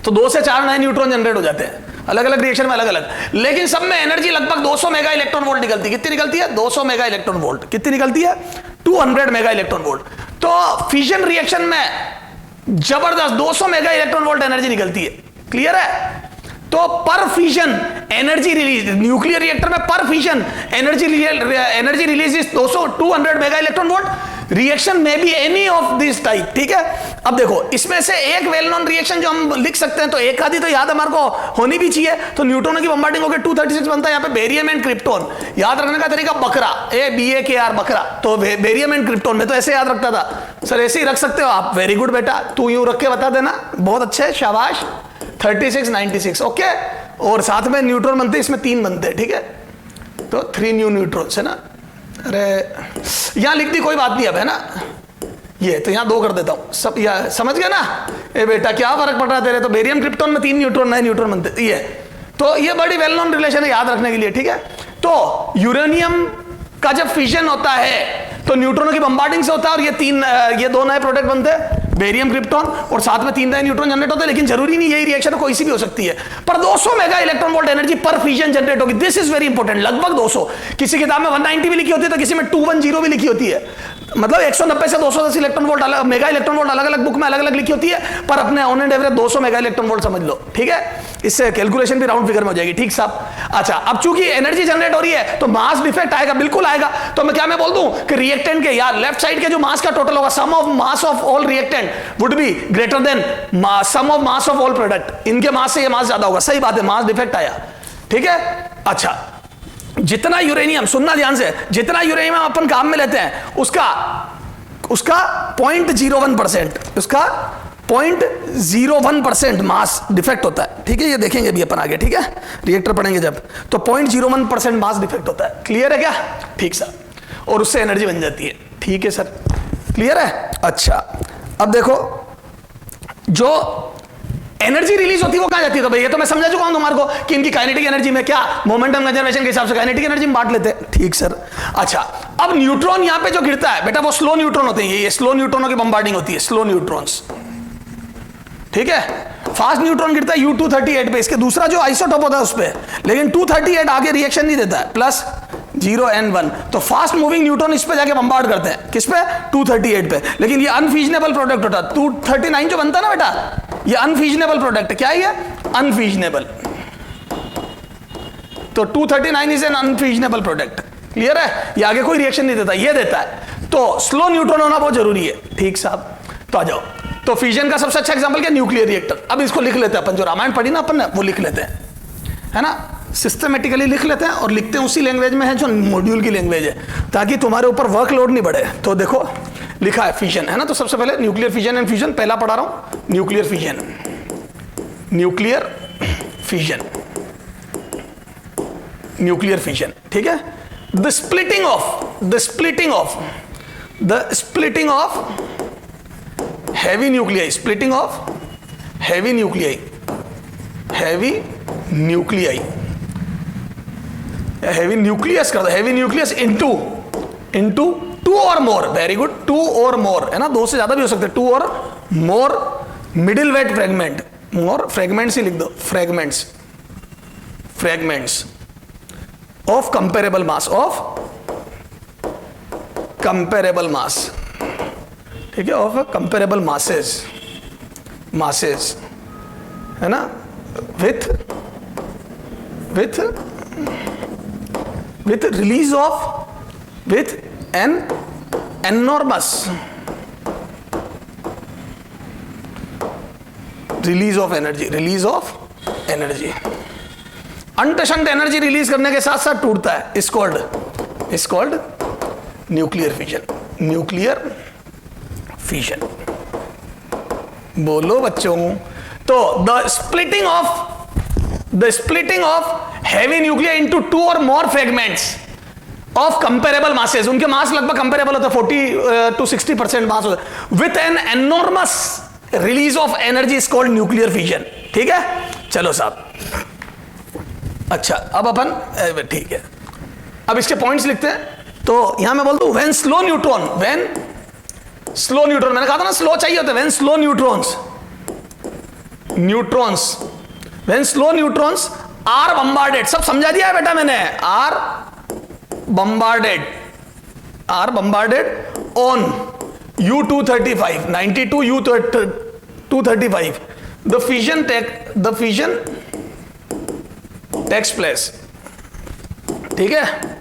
तो 2 से 4 नए न्यूट्रॉन जनरेट हो जाते हैं, अलग अलग रिएक्शन में अलग अलग। लेकिन सब में एनर्जी लगभग 200 मेगा इलेक्ट्रॉन वोल्ट निकलती है। कितनी निकलती है, 200 मेगा इलेक्ट्रॉन वोल्ट। कितनी निकलती है, 200 मेगा इलेक्ट्रॉन वोल्ट। तो फिजन रिएक्शन में जबरदस्त 200 मेगा इलेक्ट्रॉन वोल्ट एनर्जी निकलती है, क्लियर है। तो पर fission energy release, nuclear reactor में पर fission energy release is 200 mega electron volt. Reaction में भी एनी ऑफ दिस टाइप, ठीक है। अब देखो इसमें से एक वेल नोन रिएक्शन जो हम लिख सकते हैं, तो एक आधी तो याद हमारे को होनी भी चाहिए। तो न्यूट्रॉनों की बम्बार्डिंग होकर 236 बनता है, यहाँ पे बेरियम एंड क्रिप्टोन। याद रखने का तरीका बकरा, BAKR बकरा, तो बेरियम एंड क्रिप्टोन में तो ऐसे याद रखता था सर, ऐसे ही रख सकते हो आप। वेरी गुड बेटा, तू यूं रख के बता देना, बहुत अच्छे, शाबाश। 36 96 ओके। और साथ में न्यूट्रॉन बनते, इसमें 3 बनते हैं, ठीक है। तो 3 न्यू न्यूट्रॉन्स है ना। अरे यहां लिख दी, कोई बात नहीं अब, है ना। ये तो यहां 2 कर देता हूं, सब यह समझ गया ना। ए बेटा क्या फर्क पड़ रहा है तेरे, तो बेरियम क्रिप्टोन में 3 न्यूट्रॉन नए न्यूट्रॉन बनते, ये तो ये बड़ी वेल नोन रिलेशन है याद रखने के लिए, ठीक है। तो यूरेनियम का जब फिजन होता है तो न्यूट्रॉनों की बम्बार्डिंग से होता है, और ये 2 नए प्रोडक्ट बनते हैं। बेरियम क्रिप्टॉन और साथ में 3 नए न्यूट्रॉन जनरेट होते हैं, लेकिन जरूरी नहीं यही रिएक्शन कोई सी भी हो सकती है, पर 200 मेगा इलेक्ट्रॉन वोल्ट एनर्जी पर फिजन जनरेट होगी। दिस इज वेरी इंपॉर्टेंट, लगभग 200। किसी किताब में 190 भी लिखी होती है तो किसी में 210 भी लिखी होती है, मतलब 190 से 210 इलेक्ट्रॉन वोल्ट अलग, मेगा इलेक्ट्रॉन वोल्ट अलग अलग बुक में अलग अलग लिखी होती है, पर अपने on and average 200 mega electron volt समझ लो, ठीक है। इससे कैलकुलेशन भी राउंड फिगर में हो जाएगी, ठीक साहब। अच्छा, अब चूंकि एनर्जी जनरेट हो रही है तो मास डिफेक्ट आएगा, बिल्कुल आएगा। तो मैं बोल दूं कि रिएक्टेंट के यार लेफ्ट साइड के जो मास का टोटल होगा, sum of mass of all reactant would be greater than sum of mass of all product. इनके मास से ये मास ज्यादा होगा, सही बात है, मास डिफेक्ट आया, ठीक है। अच्छा, जितना यूरेनियम, सुनना ध्यान से, जितना यूरेनियम अपन काम में लेते हैं उसका 0.01%, उसका 0.01% मास डिफेक्ट होता है, ठीक है। ये देखेंगे भी अपन आगे, ठीक है, रिएक्टर पढ़ेंगे जब, तो 0.01% मास डिफेक्ट होता है। क्लियर है क्या? ठीक सर, और उससे एनर्जी बन जाती है, ठीक है सर, क्लियर है। अच्छा, अब देखो जो एनर्जी रिलीज होती है वो कहां जाती है, तो भाई ये तो मैं समझा चुका हूं तुम्हारे को कि इनकी काइनेटिक एनर्जी में क्या मोमेंटम कंजर्वेशन के हिसाब से काइनेटिक एनर्जी में बांट लेते हैं, ठीक सर। अच्छा, अब न्यूट्रॉन यहां पे जो गिरता है बेटा वो स्लो न्यूट्रॉन होते हैं, ये स्लो न्यूट्रॉनों की बम्बार्डिंग होती है, स्लो न्यूट्रॉन्स, ठीक है। फास्ट न्यूट्रॉन गिरता है U238 पे, इसके दूसरा जो आइसोटोप होता है उस पे, लेकिन 238 आगे रिएक्शन नहीं देता है, प्लस 0N1, तो फास्ट मूविंग न्यूट्रॉन इस पे जाके बम्बार्ड करते हैं, किस पे? 238 पे, लेकिन ये अनफिजनेबल प्रोडक्ट होता है। 239 जो बनता है ना बेटा, ये अनफिजनेबल प्रोडक्ट है, क्या है ये? अनफिजनेबल। तो 239 इज एन अनफिजनेबल प्रोडक्ट, क्लियर है। ये आगे कोई रिएक्शन नहीं देता, ये देता है, तो स्लो न्यूट्रॉन होना बहुत जरूरी है, ठीक साहब। तो आ जाओ, तो फ्यूजन का सबसे अच्छा एग्जांपल क्या? Nuclear reactor. अब इसको लिख लेते हैं अपन, जो रामायण पढ़ी ना अपन ने वो लिख लेते हैं, है ना, सिस्टमेटिकली लिख लेते हैं, और लिखते हैं उसी लैंग्वेज में है जो मॉड्यूल की लैंग्वेज है, ताकि तुम्हारे ऊपर वर्कलोड नहीं बढ़े। तो देखो लिखा है फिजन, है ना, तो सबसे पहले न्यूक्लियर फिजन एंड फ्यूजन, पहला पढ़ा रहा हूं, nuclear fission, nuclear fission, nuclear fission, ठीक है। The splitting of heavy nuclei, splitting of heavy nuclei कर दो, heavy nucleus into 2 or more, very good, 2 or more, है ना, 2 से ज्यादा भी हो सकते हैं, 2 or more middle weight fragment, more fragments ही लिख दो, fragments of comparable mass, ठीक है, ऑफ कंपेरेबल मासेस, है ना, with release of, with an enormous release of energy, अनटशंट एनर्जी रिलीज करने के साथ साथ टूटता है, इज कॉल्ड न्यूक्लियर फिजन। बोलो बच्चों। तो the splitting of heavy nuclear into 2 और मोर फ्रेगमेंट्स ऑफ कंपेरेबल मासेस, उनके मास लगभग कंपेरेबल होता है, 40 to 60% मास होता है, with an enormous release of energy is called nuclear fission, ठीक है। चलो साहब, अच्छा अब अपन, ठीक है, अब इसके पॉइंट्स लिखते हैं। तो यहां मैं बोलता हूं व्हेन स्लो न्यूट्रॉन, मैंने कहा था ना स्लो चाहिए होता है, when slow neutrons are bombarded, सब समझा दिया है बेटा मैंने, are bombarded on U235, 92 U235, the fission takes place, ठीक है।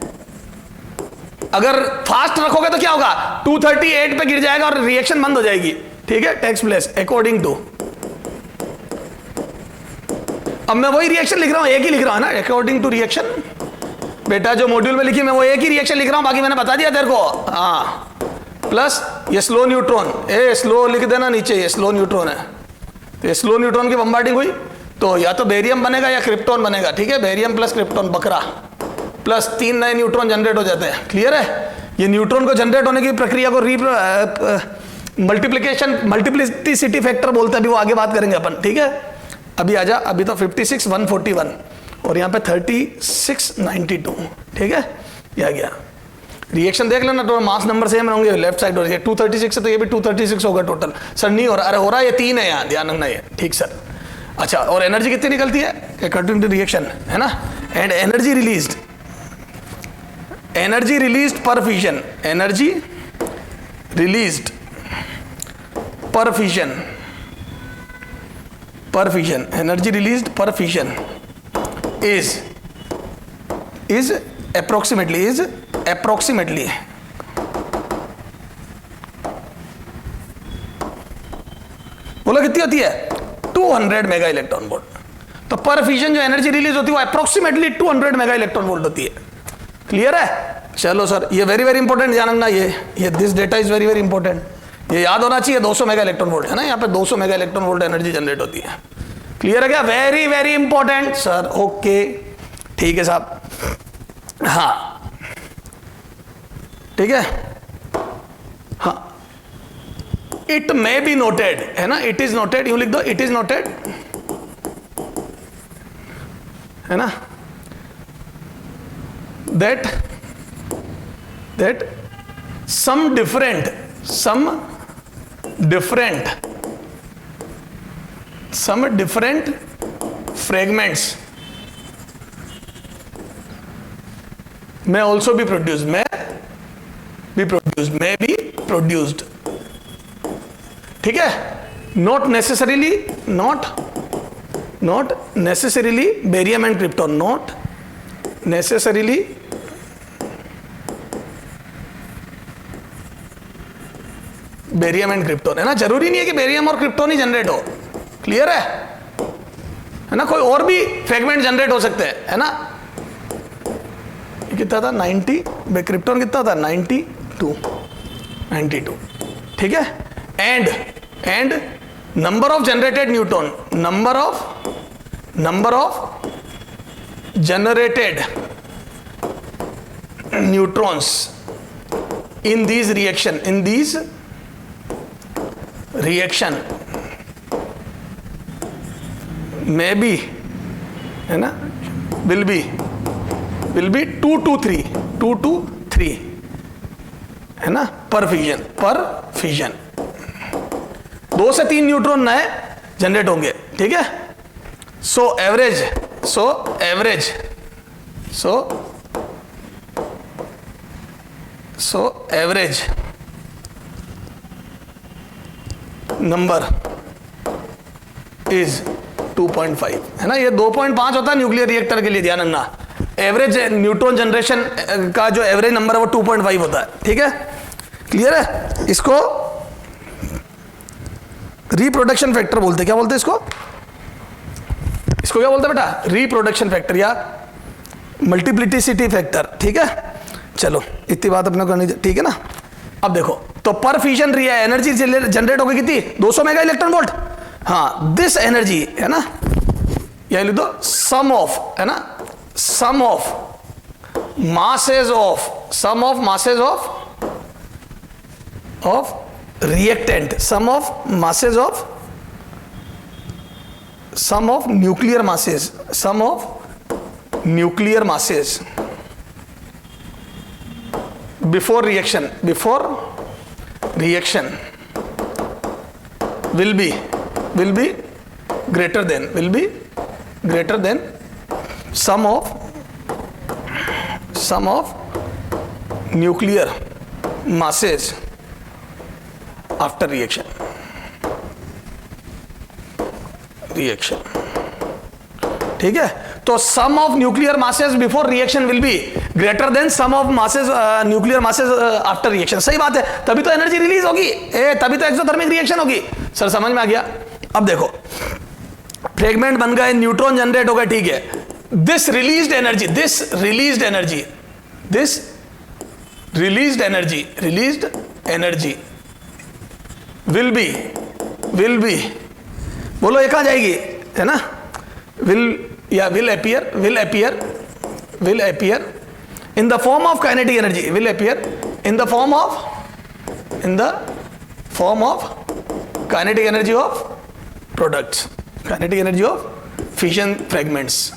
अगर फास्ट रखोगे तो क्या होगा, 238 पे गिर जाएगा और रिएक्शन बंद हो जाएगी, ठीक है, टेक्स प्लेस अकॉर्डिंग टू, अब मैं वही रिएक्शन लिख रहा हूं, एक ही लिख रहा हूं ना, अकॉर्डिंग टू रिएक्शन, बेटा जो मॉड्यूल में लिखी मैं वो एक ही रिएक्शन लिख रहा हूं, बाकी मैंने बता दिया तेरे को, हाँ, प्लस ये स्लो न्यूट्रॉन, स्लो लिख देना नीचे, ये स्लो न्यूट्रॉन है, तो ये स्लो न्यूट्रॉन की बम्बार्डिंग हुई तो या तो बेरियम बनेगा या क्रिप्टॉन बनेगा, ठीक है, बेरियम प्लस क्रिप्टॉन, बकरा, प्लस 3 नए न्यूट्रॉन जनरेट हो जाते हैं, क्लियर है। ये न्यूट्रॉन को जनरेट होने की प्रक्रिया को मल्टीप्लिसिटी फैक्टर बोलते हैं, अभी वो आगे बात करेंगे अपन, ठीक है। अभी आजा, अभी तो 56 141 और यहाँ पे 3692, ठीक है, ये आ गया। रिएक्शन देख लेना, तो मास नंबर सेम होंगे लेफ्ट साइड और ये 236 है तो ये भी 236 होगा टोटल। सर नहीं हो रहा, अरे हो रहा है, ये 3 है यहाँ, ध्यान रखना ये, ठीक सर। अच्छा, और एनर्जी कितनी निकलती है अकॉर्डिंग टू रिएक्शन, है ना। एंड एनर्जी रिलीज्ड पर फिजन, एनर्जी रिलीज्ड पर फिजन, एनर्जी रिलीज्ड पर फिजन is approximately बोला कितनी होती है 200 मेगा इलेक्ट्रॉन वोल्ट। तो पर फिजन जो एनर्जी रिलीज होती है वो अप्रोक्सीमेटली 200 मेगा इलेक्ट्रॉन वोल्ट होती है। क्लियर है? चलो सर, ये वेरी वेरी इंपॉर्टेंट ध्यान रखना, ये this data is very very important, ये याद होना चाहिए। 200 मेगा इलेक्ट्रॉन वोल्ट है ना, यहाँ पे 200 mega electron volt energy generate होती है। क्लियर है क्या? Very very important sir, okay ठीक है साहब। हाँ ठीक है, हाँ इट मे बी नोटेड, है ना, इट इज नोटेड, यूं लिख दो, इट इज नोटेड, है ना, that some different fragments may also be produced, may be produced, ठीक है। not necessarily barium and krypton, not necessarily barium and krypton, है ना। जरूरी नहीं है कि बेरियम और क्रिप्टोन ही जनरेट हो। क्लियर है ना, कोई और भी फ्रेगमेंट जनरेट हो सकते हैं, है ना। ये कितना था 90, क्रिप्टोन कितना था 92, ठीक है। And number of generated neutron, number of generated neutrons in these reaction में भी, है ना, विल बी 2 to 3, है ना, पर फिजन 2 से 3 न्यूट्रॉन नए जनरेट होंगे, ठीक है। सो एवरेज नंबर इज 2.5, है ना। ये 2.5 होता है न्यूक्लियर रिएक्टर के लिए, ध्यान रखना। एवरेज न्यूट्रॉन जनरेशन का जो एवरेज नंबर है वो 2.5 होता है, ठीक है। क्लियर है? इसको रिप्रोडक्शन फैक्टर बोलते हैं। क्या बोलते हैं इसको क्या बोलते हैं बेटा? रिप्रोडक्शन फैक्टर या मल्टीप्लिसिटी फैक्टर, ठीक है। चलो इतनी बात अपने को करनी, ठीक है ना। अब देखो, तो पर फिजन एनर्जी जनरेट होगी कितनी 200 मेगा इलेक्ट्रॉन वोल्ट। हाँ, दिस एनर्जी, है ना, यह लिख दो सम ऑफ, है ना, सम of masses of reactant, sum of nuclear masses before reaction will be greater than sum of nuclear masses after reaction. ठीक है, तो sum of nuclear masses before reaction will be greater than sum of masses nuclear masses after reaction. सही बात है, तभी तो एनर्जी रिलीज होगी, तभी तो एक्सोथर्मिक रिएक्शन होगी। सर समझ में आ गया? अब देखो, फ्रेगमेंट बन गए, न्यूट्रॉन जनरेट हो गए, ठीक है। This released energy will be बोलो ये कहां जाएगी, है ना, will appear in the form of kinetic energy, will appear in the form of kinetic energy of products, kinetic energy of fission fragments.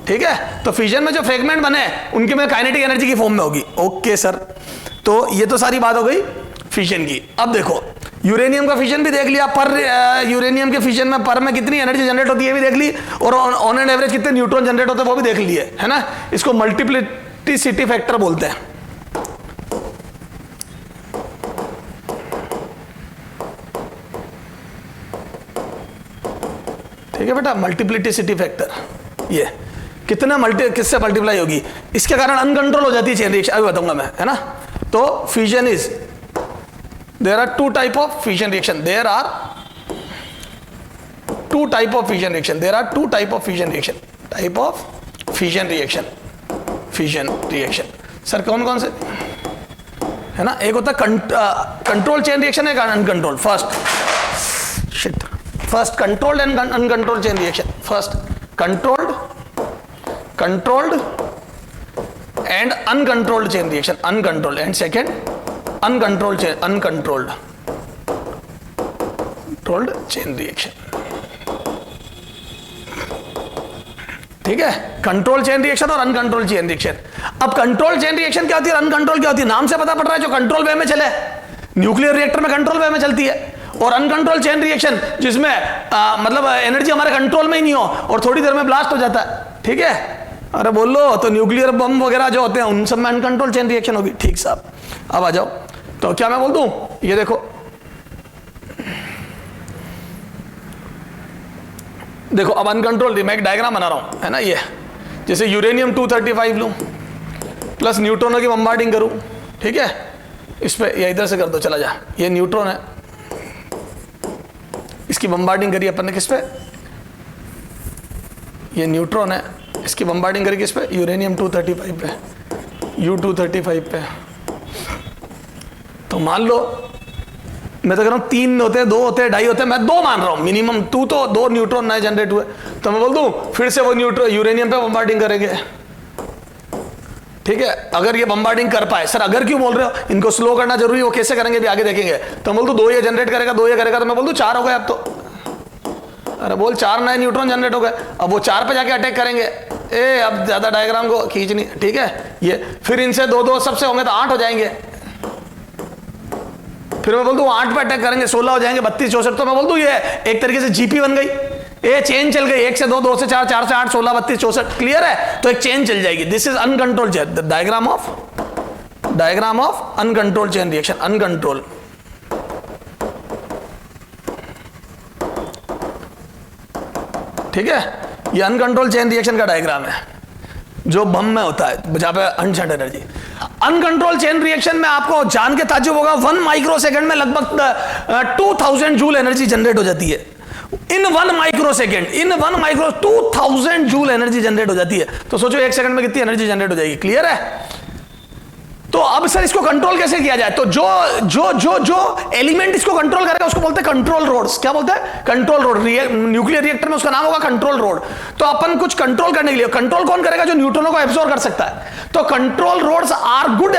ठीक है। तो फिजन में जो फ्रेगमेंट बने उनके में काइनेटिक एनर्जी की फॉर्म में होगी। ओके सर, तो ये तो सारी बात हो गई फिजन की। अब देखो यूरेनियम का फिजन भी देख लिया, पर यूरेनियम के फिजन में पर में कितनी एनर्जी जनरेट होती है भी देख ली, और ऑन एन एवरेज कितने न्यूट्रॉन जनरेट होते हैं वो भी देख लिए, है ना। इसको मल्टीप्लिसिटी फैक्टर बोलते हैं। ठीक है बेटा, मल्टीप्लिसिटी फैक्टर, ये कितना किससे मल्टीप्लाई होगी, इसके कारण अनकंट्रोल हो जाती है चेन रिएक्शन, अभी बताऊंगा मैं, है ना। तो fusion is, there are two type of fusion reaction, there are two type of fusion reaction, there are two type of fusion reaction, type of fusion reaction, fusion reaction. Sir कौन कौन से, है ना। एक होता है कंट्रोल चेन रिएक्शन, एक uncontrol. First controlled and uncontrolled chain reaction, first controlled and uncontrolled chain reaction, uncontrolled, and second uncontrolled chain, uncontrolled chain reaction. ठीक है, कंट्रोल चेन रिएक्शन और अनकंट्रोल चेन रिएक्शन। अब कंट्रोल चेन रिएक्शन क्या होती है, अनकंट्रोल क्या होती है, नाम से पता पड़ रहा है जो कंट्रोल वे में चले, न्यूक्लियर रिएक्टर में कंट्रोल वे में चलती है। और अनकंट्रोल चेन रिएक्शन जिसमें मतलब एनर्जी हमारे कंट्रोल में ही नहीं हो और थोड़ी देर में ब्लास्ट हो जाता है। ठीक है, अरे बोल लो, तो न्यूक्लियर बम वगैरह जो होते हैं उन सब में अनकंट्रोल चेन रिएक्शन होगी। ठीक साहब, अब आ जाओ, तो क्या मैं बोल दूं, ये देखो देखो अब अनकंट्रोल, मैं एक डायग्राम बना रहा हूं, है ना। ये जैसे यूरेनियम 235 लूं प्लस न्यूट्रॉनों की बम्बार्डिंग करूं, ठीक है, इस पे या इधर से कर दो, चला जा, ये न्यूट्रॉन है, इसकी बम्बार्डिंग करिए अपन ने किस पे, ये न्यूट्रॉन है, इसकी बम्बार्डिंग करिए किस पे, यूरेनियम 235 पे, U235 पे। तो मान लो मैं तो कह रहा हूं 3 होते हैं, 2 होते हैं, 2.5 होते हैं, मैं 2 मान रहा हूं मिनिमम, 2 तो 2 न्यूट्रॉन नए जनरेट हुए, तो मैं बोल दूं फिर से वो यूरेनियम पे बम्बार्डिंग करेंगे। ठीक है, अगर ये बम्बार्डिंग कर पाए, सर अगर क्यों बोल रहे हो, इनको स्लो करना जरूरी है, वो कैसे करेंगे भी आगे देखेंगे। तो बोल दो 2 ये जनरेट करेगा, 2 ये करेगा, तो मैं बोल दूं 4 हो गए अब तो। अरे बोल 4 नए न्यूट्रॉन जनरेट हो गए, अब वो 4 पे जाके अटैक करेंगे। अब ज्यादा डायग्राम को खींचनी, ठीक है, ये फिर इनसे 2-2 सबसे होंगे तो 8 हो जाएंगे, फिर मैं बोल दूं 8 पे अटैक करेंगे, 16 हो जाएंगे, 32, 64। तो मैं बोल दूं ये एक तरीके से जीपी बन गई, ये चेन चल गई, 1 से 2, 2 से 4, 4 से 8, 16, 32, 64। क्लियर है, तो एक चेन चल जाएगी। This is uncontrol chain, diagram of uncontrol chain reaction, uncontrol. ठीक है, ये अनकंट्रोल चेन रिएक्शन का डायग्राम है जो बम में होता है, जहां पे अनशंट एनर्जी। अनकंट्रोल चेन रिएक्शन में आपको जान के ताज्जुब होगा, 1 माइक्रो सेकेंड में लगभग 2000 जूल एनर्जी जनरेट हो जाती है। इन 1 माइक्रो सेकेंड, इन 1 माइक्रो 2000 जूल एनर्जी जनरेट हो जाती है। तो सोचो 1 सेकंड में कितनी एनर्जी जनरेट हो जाएगी। क्लियर है, तो अब सर इसको कंट्रोल कैसे किया जाए, तो जो जो जो जो एलिमेंट इसको कंट्रोल करेगा उसको बोलते हैं कंट्रोल रोड्स। क्या बोलते हैं, कंट्रोल रोड। न्यूक्लियर रिएक्टर में उसका नाम होगा कंट्रोल रोड। तो अपन कुछ कंट्रोल करने के लिए, कंट्रोल कौन करेगा, जो न्यूट्रॉनों को एब्जॉर्ब कर सकता है। तो control rods are good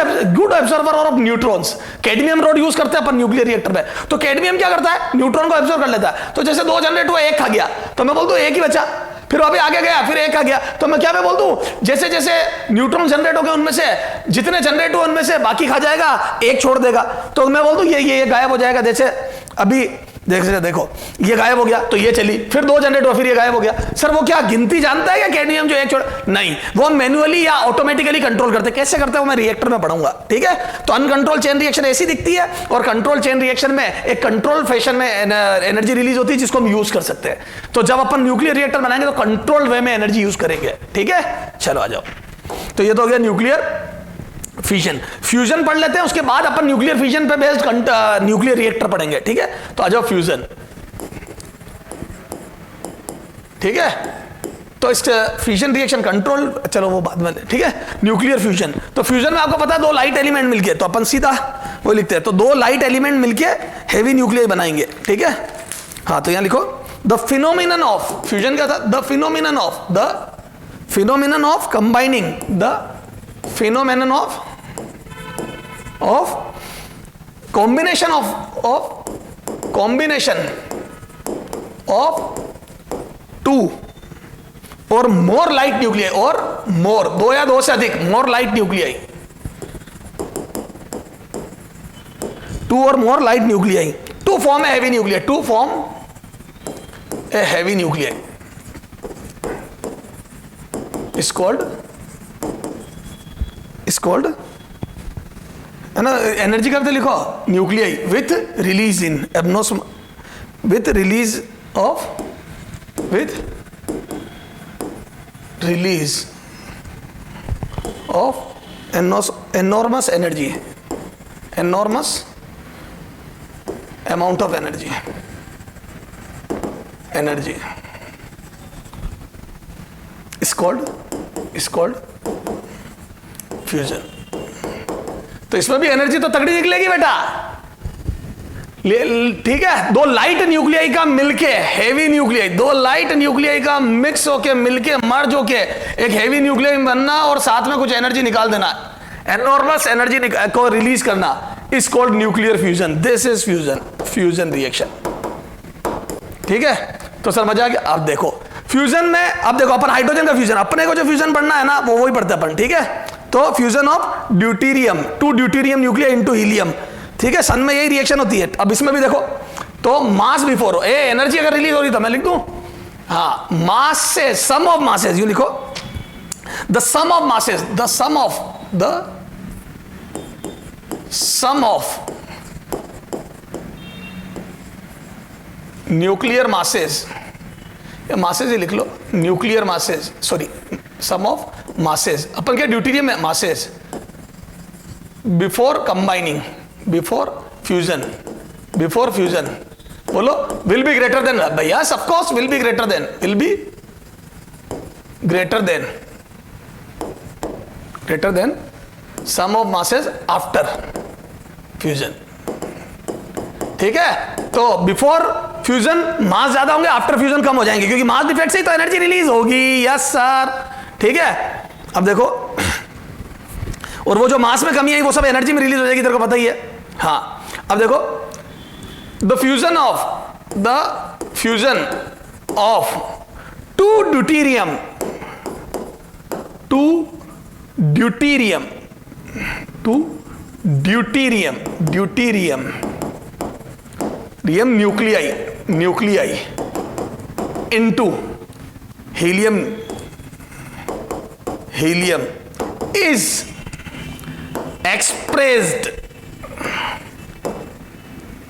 absorber of neutrons. Cadmium rod use करते हैं अपन न्यूक्लियर रिएक्टर में। तो कैडमियम क्या करता है, न्यूट्रॉन को एब्जॉर्ब कर लेता है। तो जैसे 2 जनरेट हुआ, 1 खा गया, तो मैं बोल दूं 1 ही बचा, फिर अभी आगे गया, फिर 1 आ गया, तो मैं क्या मैं बोल दूं, जैसे जैसे न्यूट्रॉन जनरेट हो गए उनमें से जितने जनरेट हुए उनमें से बाकी खा जाएगा, 1 छोड़ देगा। तो मैं बोल दूं ये गायब हो जाएगा। जैसे अभी देखो ये गायब हो गया, तो ये चली, फिर 2 जनरेट हुआ, फिर ये गायब हो गया। सर वो क्या गिनती जानता है क्या कैडमियम जो 1 छोड़, नहीं, वो मैन्युअली या ऑटोमेटिकली कंट्रोल करते हैं। कैसे करते हैं वो मैं रिएक्टर में पढ़ूंगा। ठीक है, तो अनकंट्रोल चेन रिएक्शन ऐसी दिखती है, और कंट्रोल चेन रिएक्शन में एक कंट्रोल फैशन में एनर्जी रिलीज होती है जिसको हम यूज कर सकते हैं। तो जब अपन न्यूक्लियर रिएक्टर बनाएंगे तो कंट्रोल वे में एनर्जी यूज करेंगे। ठीक है, चलो आ जाओ। तो ये तो हो गया न्यूक्लियर फिजन। फ्यूजन पढ़ लेते हैं, उसके बाद अपन न्यूक्लियर फिजन पे बेस्ड न्यूक्लियर रिएक्टर पढ़ेंगे। ठीक है, तो आ जाओ फ्यूजन। ठीक है, तो इस फ्यूजन रिएक्शन कंट्रोल, चलो वो बाद में, ठीक है। न्यूक्लियर फ्यूजन, तो फ्यूजन में आपको पता है 2 लाइट एलिमेंट मिलके, तो अपन सीधा वो लिखते हैं, तो 2 लाइट एलिमेंट मिलके हेवी न्यूक्लियर बनाएंगे। ठीक है, हाँ, तो यहां लिखो द फिनोमिनन ऑफ फ्यूजन। क्या था, the phenomenon of combining, the phenomenon of combination of 2 और मोर लाइट न्यूक्लियाई, और मोर, दो या दो से अधिक, मोर light nuclei, two or more light nuclei, to form a heavy nuclei, to form a heavy nuclei is called है ना, एनर्जी करते लिखो nuclei with release in enormous, with release of, with release of enormous energy, enormous amount of energy, energy is called fusion. तो इसमें भी एनर्जी तो तगड़ी निकलेगी बेटा, ठीक है। दो लाइट न्यूक्लियाई का मिलके हेवी न्यूक्लियाई, दो लाइट न्यूक्लियाई का मिक्स होके मिलके मर्ज होके एक हेवी न्यूक्लियाई बनना और साथ में कुछ एनर्जी निकाल देना, एनॉर्मस एनर्जी को रिलीज करना, is called nuclear fusion. This is fusion reaction, ठीक है। तो सर मजा आ गया। अब देखो फ्यूजन में, अब देखो अपन हाइड्रोजन का फ्यूजन, अपने को जो फ्यूजन पढ़ना है ना वो वही पढ़ते अपन, ठीक है। तो fusion of deuterium, two deuterium nuclear into helium, ठीक है। सन में यही रिएक्शन होती है। अब इसमें भी देखो, तो मास बिफोर ए एनर्जी अगर रिलीज हो रही तो मैं लिख दूं, हाँ, मास से सम ऑफ मासेस, यूं लिखो, the sum of masses, the sum of nuclear masses, masses ही लिख लो, nuclear masses, sorry, sum of masses, अपन क्या ड्यूटीरियम में masses before combining, before fusion बोलो, विल बी ग्रेटर देन, भैया of course will be greater than, greater than sum of masses after fusion, ठीक है। तो बिफोर फ्यूजन मास ज्यादा होंगे, आफ्टर फ्यूजन कम हो जाएंगे, क्योंकि मास डिफेक्ट से ही तो एनर्जी रिलीज होगी। यस सर, ठीक है। अब देखो, और वो जो मास में कमी आई वो सब एनर्जी में रिलीज हो जाएगी, तेरे को पता ही है। हाँ, अब देखो, the fusion of two deuterium nuclei into helium is expressed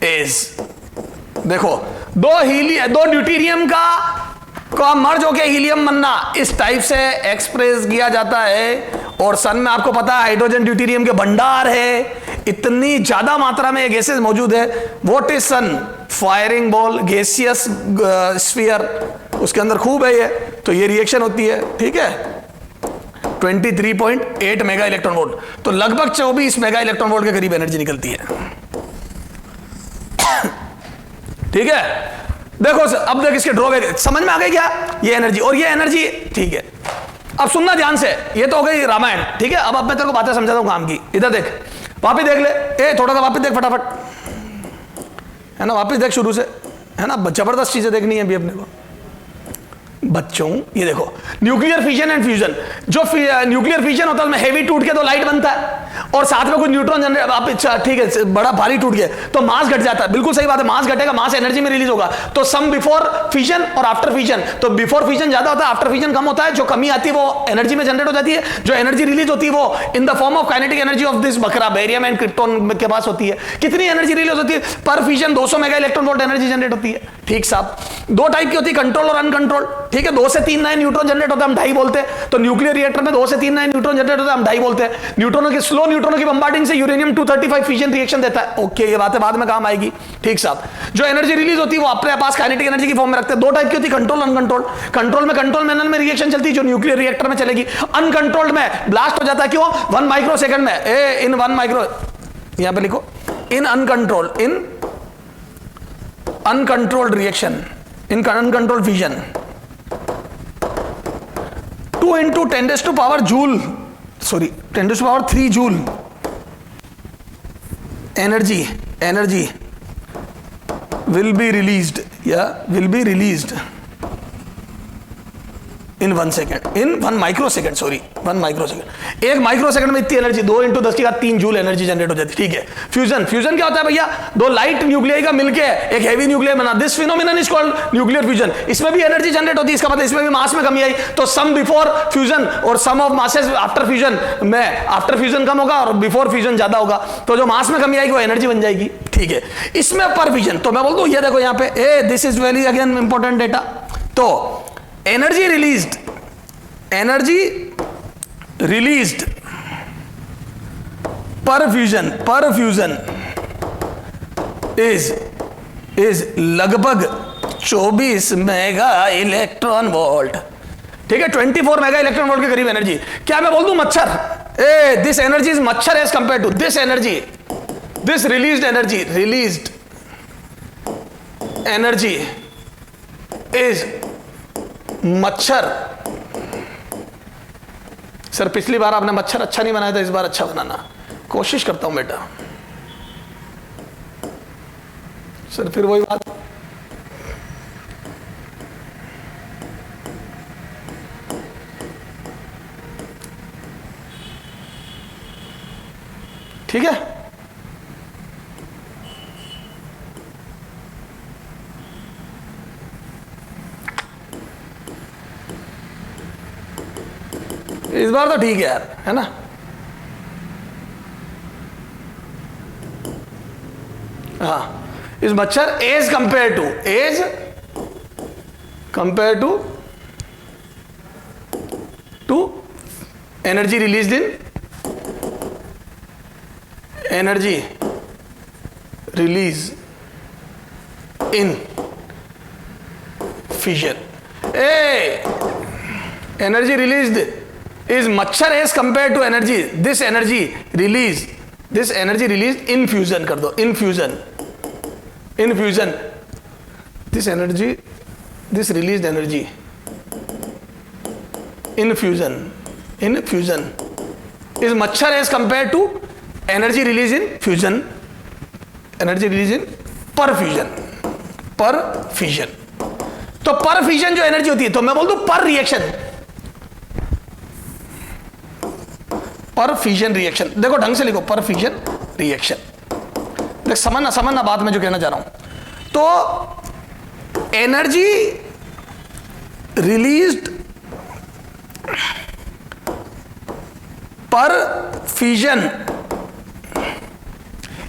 is, देखो, दो ड्यूटीरियम का मर्ज होके हीलियम बनना इस टाइप से एक्सप्रेस किया जाता है। और सन में आपको पता है हाइड्रोजन ड्यूटीरियम के भंडार है, इतनी ज्यादा मात्रा में ये गैसेस मौजूद है। What is sun? Firing ball, gaseous sphere, उसके अंदर खूब है ये, तो ये रिएक्शन होती है, ठीक है। 23.8 मेगा इलेक्ट्रॉन वोल्ट, तो लगभग 24 मेगा इलेक्ट्रॉन वोल्ट के करीब एनर्जी निकलती है, ठीक है। देखो अब देख, इसके ड्रॉबैक समझ में आ गई क्या? ये एनर्जी और ये एनर्जी, ठीक है। अब सुनना ध्यान से, ये तो हो गई रामायण, ठीक है। अब मैं तेरे को बातें समझाता हूं काम की। इधर देख, वापिस देख ले, थोड़ा सा वापिस देख फटाफट, है ना, वापिस देख शुरू से, है ना, जबरदस्त चीजें देखनी है अभी अपने को बच्चों। ये देखो, न्यूक्लियर फिजन एंड फ्यूजन, जो न्यूक्लियर फिजन होता है उसमें हेवी टूट के तो लाइट बनता है, और साथ में कुछ न्यूट्रॉन जनरेट, आप ठीक है, बड़ा भारी टूट गया तो मास घट जाता है, बिल्कुल सही बात है, मास घटेगा, मास एनर्जी में रिलीज होगा। तो सम बिफोर फिजन और आफ्टर फिजन, तो बिफोर फिजन ज्यादा होता है, आफ्टर फिजन कम होता है, जो कमी आती है वो एनर्जी में जनरेट हो जाती है, जो एनर्जी रिलीज होती है वो in the form of kinetic energy of this बकरा, बेरियम एंड क्रिप्टॉन के पास होती है। कितनी एनर्जी रिलीज होती है पर fission? 200 mega electron volt energy generate होती है, ठीक साहब। दो टाइप की होती है, कंट्रोल और अनकंट्रोल, ठीक है। 2 से 3 नए न्यूट्रॉन जनरेट होता है, हम ढाई बोलते हैं। तो न्यूक्लियर रिएक्टर में 2 से 3 नए न्यूट्रॉन जनरेट होता है, हम ढाई बोलते हैं। न्यूट्रॉनों की स्लो न्यूट्रॉनों की बम्बार्डिंग से यूरेनियम 235 फिजन रिएक्शन देता है, ओके, ये बातें बाद में काम आएगी, ठीक साहब। जो एनर्जी रिलीज होती है वो अपने पास काइनेटिक एनर्जी की फॉर्म में रखते हैं। दो टाइप की होती है, कंट्रोल अनकंट्रोल। कंट्रोल में कंट्रोल मैनर में रिएक्शन चलती है जो न्यूक्लियर रिएक्टर में चलेगी। अनकंट्रोल्ड में ब्लास्ट हो जाता है, क्यों? 1 माइक्रो सेकंड में, इन 1 माइक्रो, यहां पे लिखो, इन uncontrolled reaction, in uncontrolled fission, 2 into 10 to power joule, sorry, 10 to power 3 joule energy will be released, will be released in 1 second, in 1 micro second, sorry 1 micro second. 1 micro second में इतनी एनर्जी 2 × 10⁻³ जूल एनर्जी जनरेट हो जाती है। ठीक है। फ्यूजन, फ्यूजन क्या होता है भैया? 2 लाइट न्यूक्लियाई का मिलके एक हेवी न्यूक्लियर बना, this phenomenon is called nuclear fusion. इसमें भी एनर्जी जनरेट होती है, इसका मतलब इसमें भी मास में कमी आई। तो सम बिफोर फ्यूजन और सम ऑफ मासेस आफ्टर फ्यूजन में, आफ्टर फ्यूजन कम होगा और बिफोर फ्यूजन ज्यादा होगा, तो जो मास में कमी आएगी वो एनर्जी बन जाएगी। ठीक है। इसमें पर फ्यूजन, तो मैं बोल दूं ये देखो यहाँ पे this is very again important data. तो energy released, energy released per fusion is लगभग 24 मेगा इलेक्ट्रॉन वोल्ट। ठीक है, 24 मेगा इलेक्ट्रॉन वोल्ट के करीब एनर्जी। क्या मैं बोल दूं much more, this energy is much more as compare to this energy, this released energy is much more. Sir पिछली बार आपने मच्छर अच्छा नहीं बनाया था, इस बार अच्छा बनाना कोशिश करता हूं बेटा। सर फिर वही बात, ठीक है। इस बार तो ठीक है यार, है ना। हाँ, is much more as compare to energy release in fusion. Energy released is much more as compared to energy, this energy released in fusion कर दो, in fusion this released energy in fusion is much more as compared to energy release in fusion, per fusion। तो पर फ्यूजन जो एनर्जी होती है, तो मैं बोल दूं पर रिएक्शन, पर फ्यूजन रिएक्शन। देखो ढंग से लिखो, पर फ्यूजन रिएक्शन। देख समझना बात में जो कहना चाह रहा हूं। तो energy released per fusion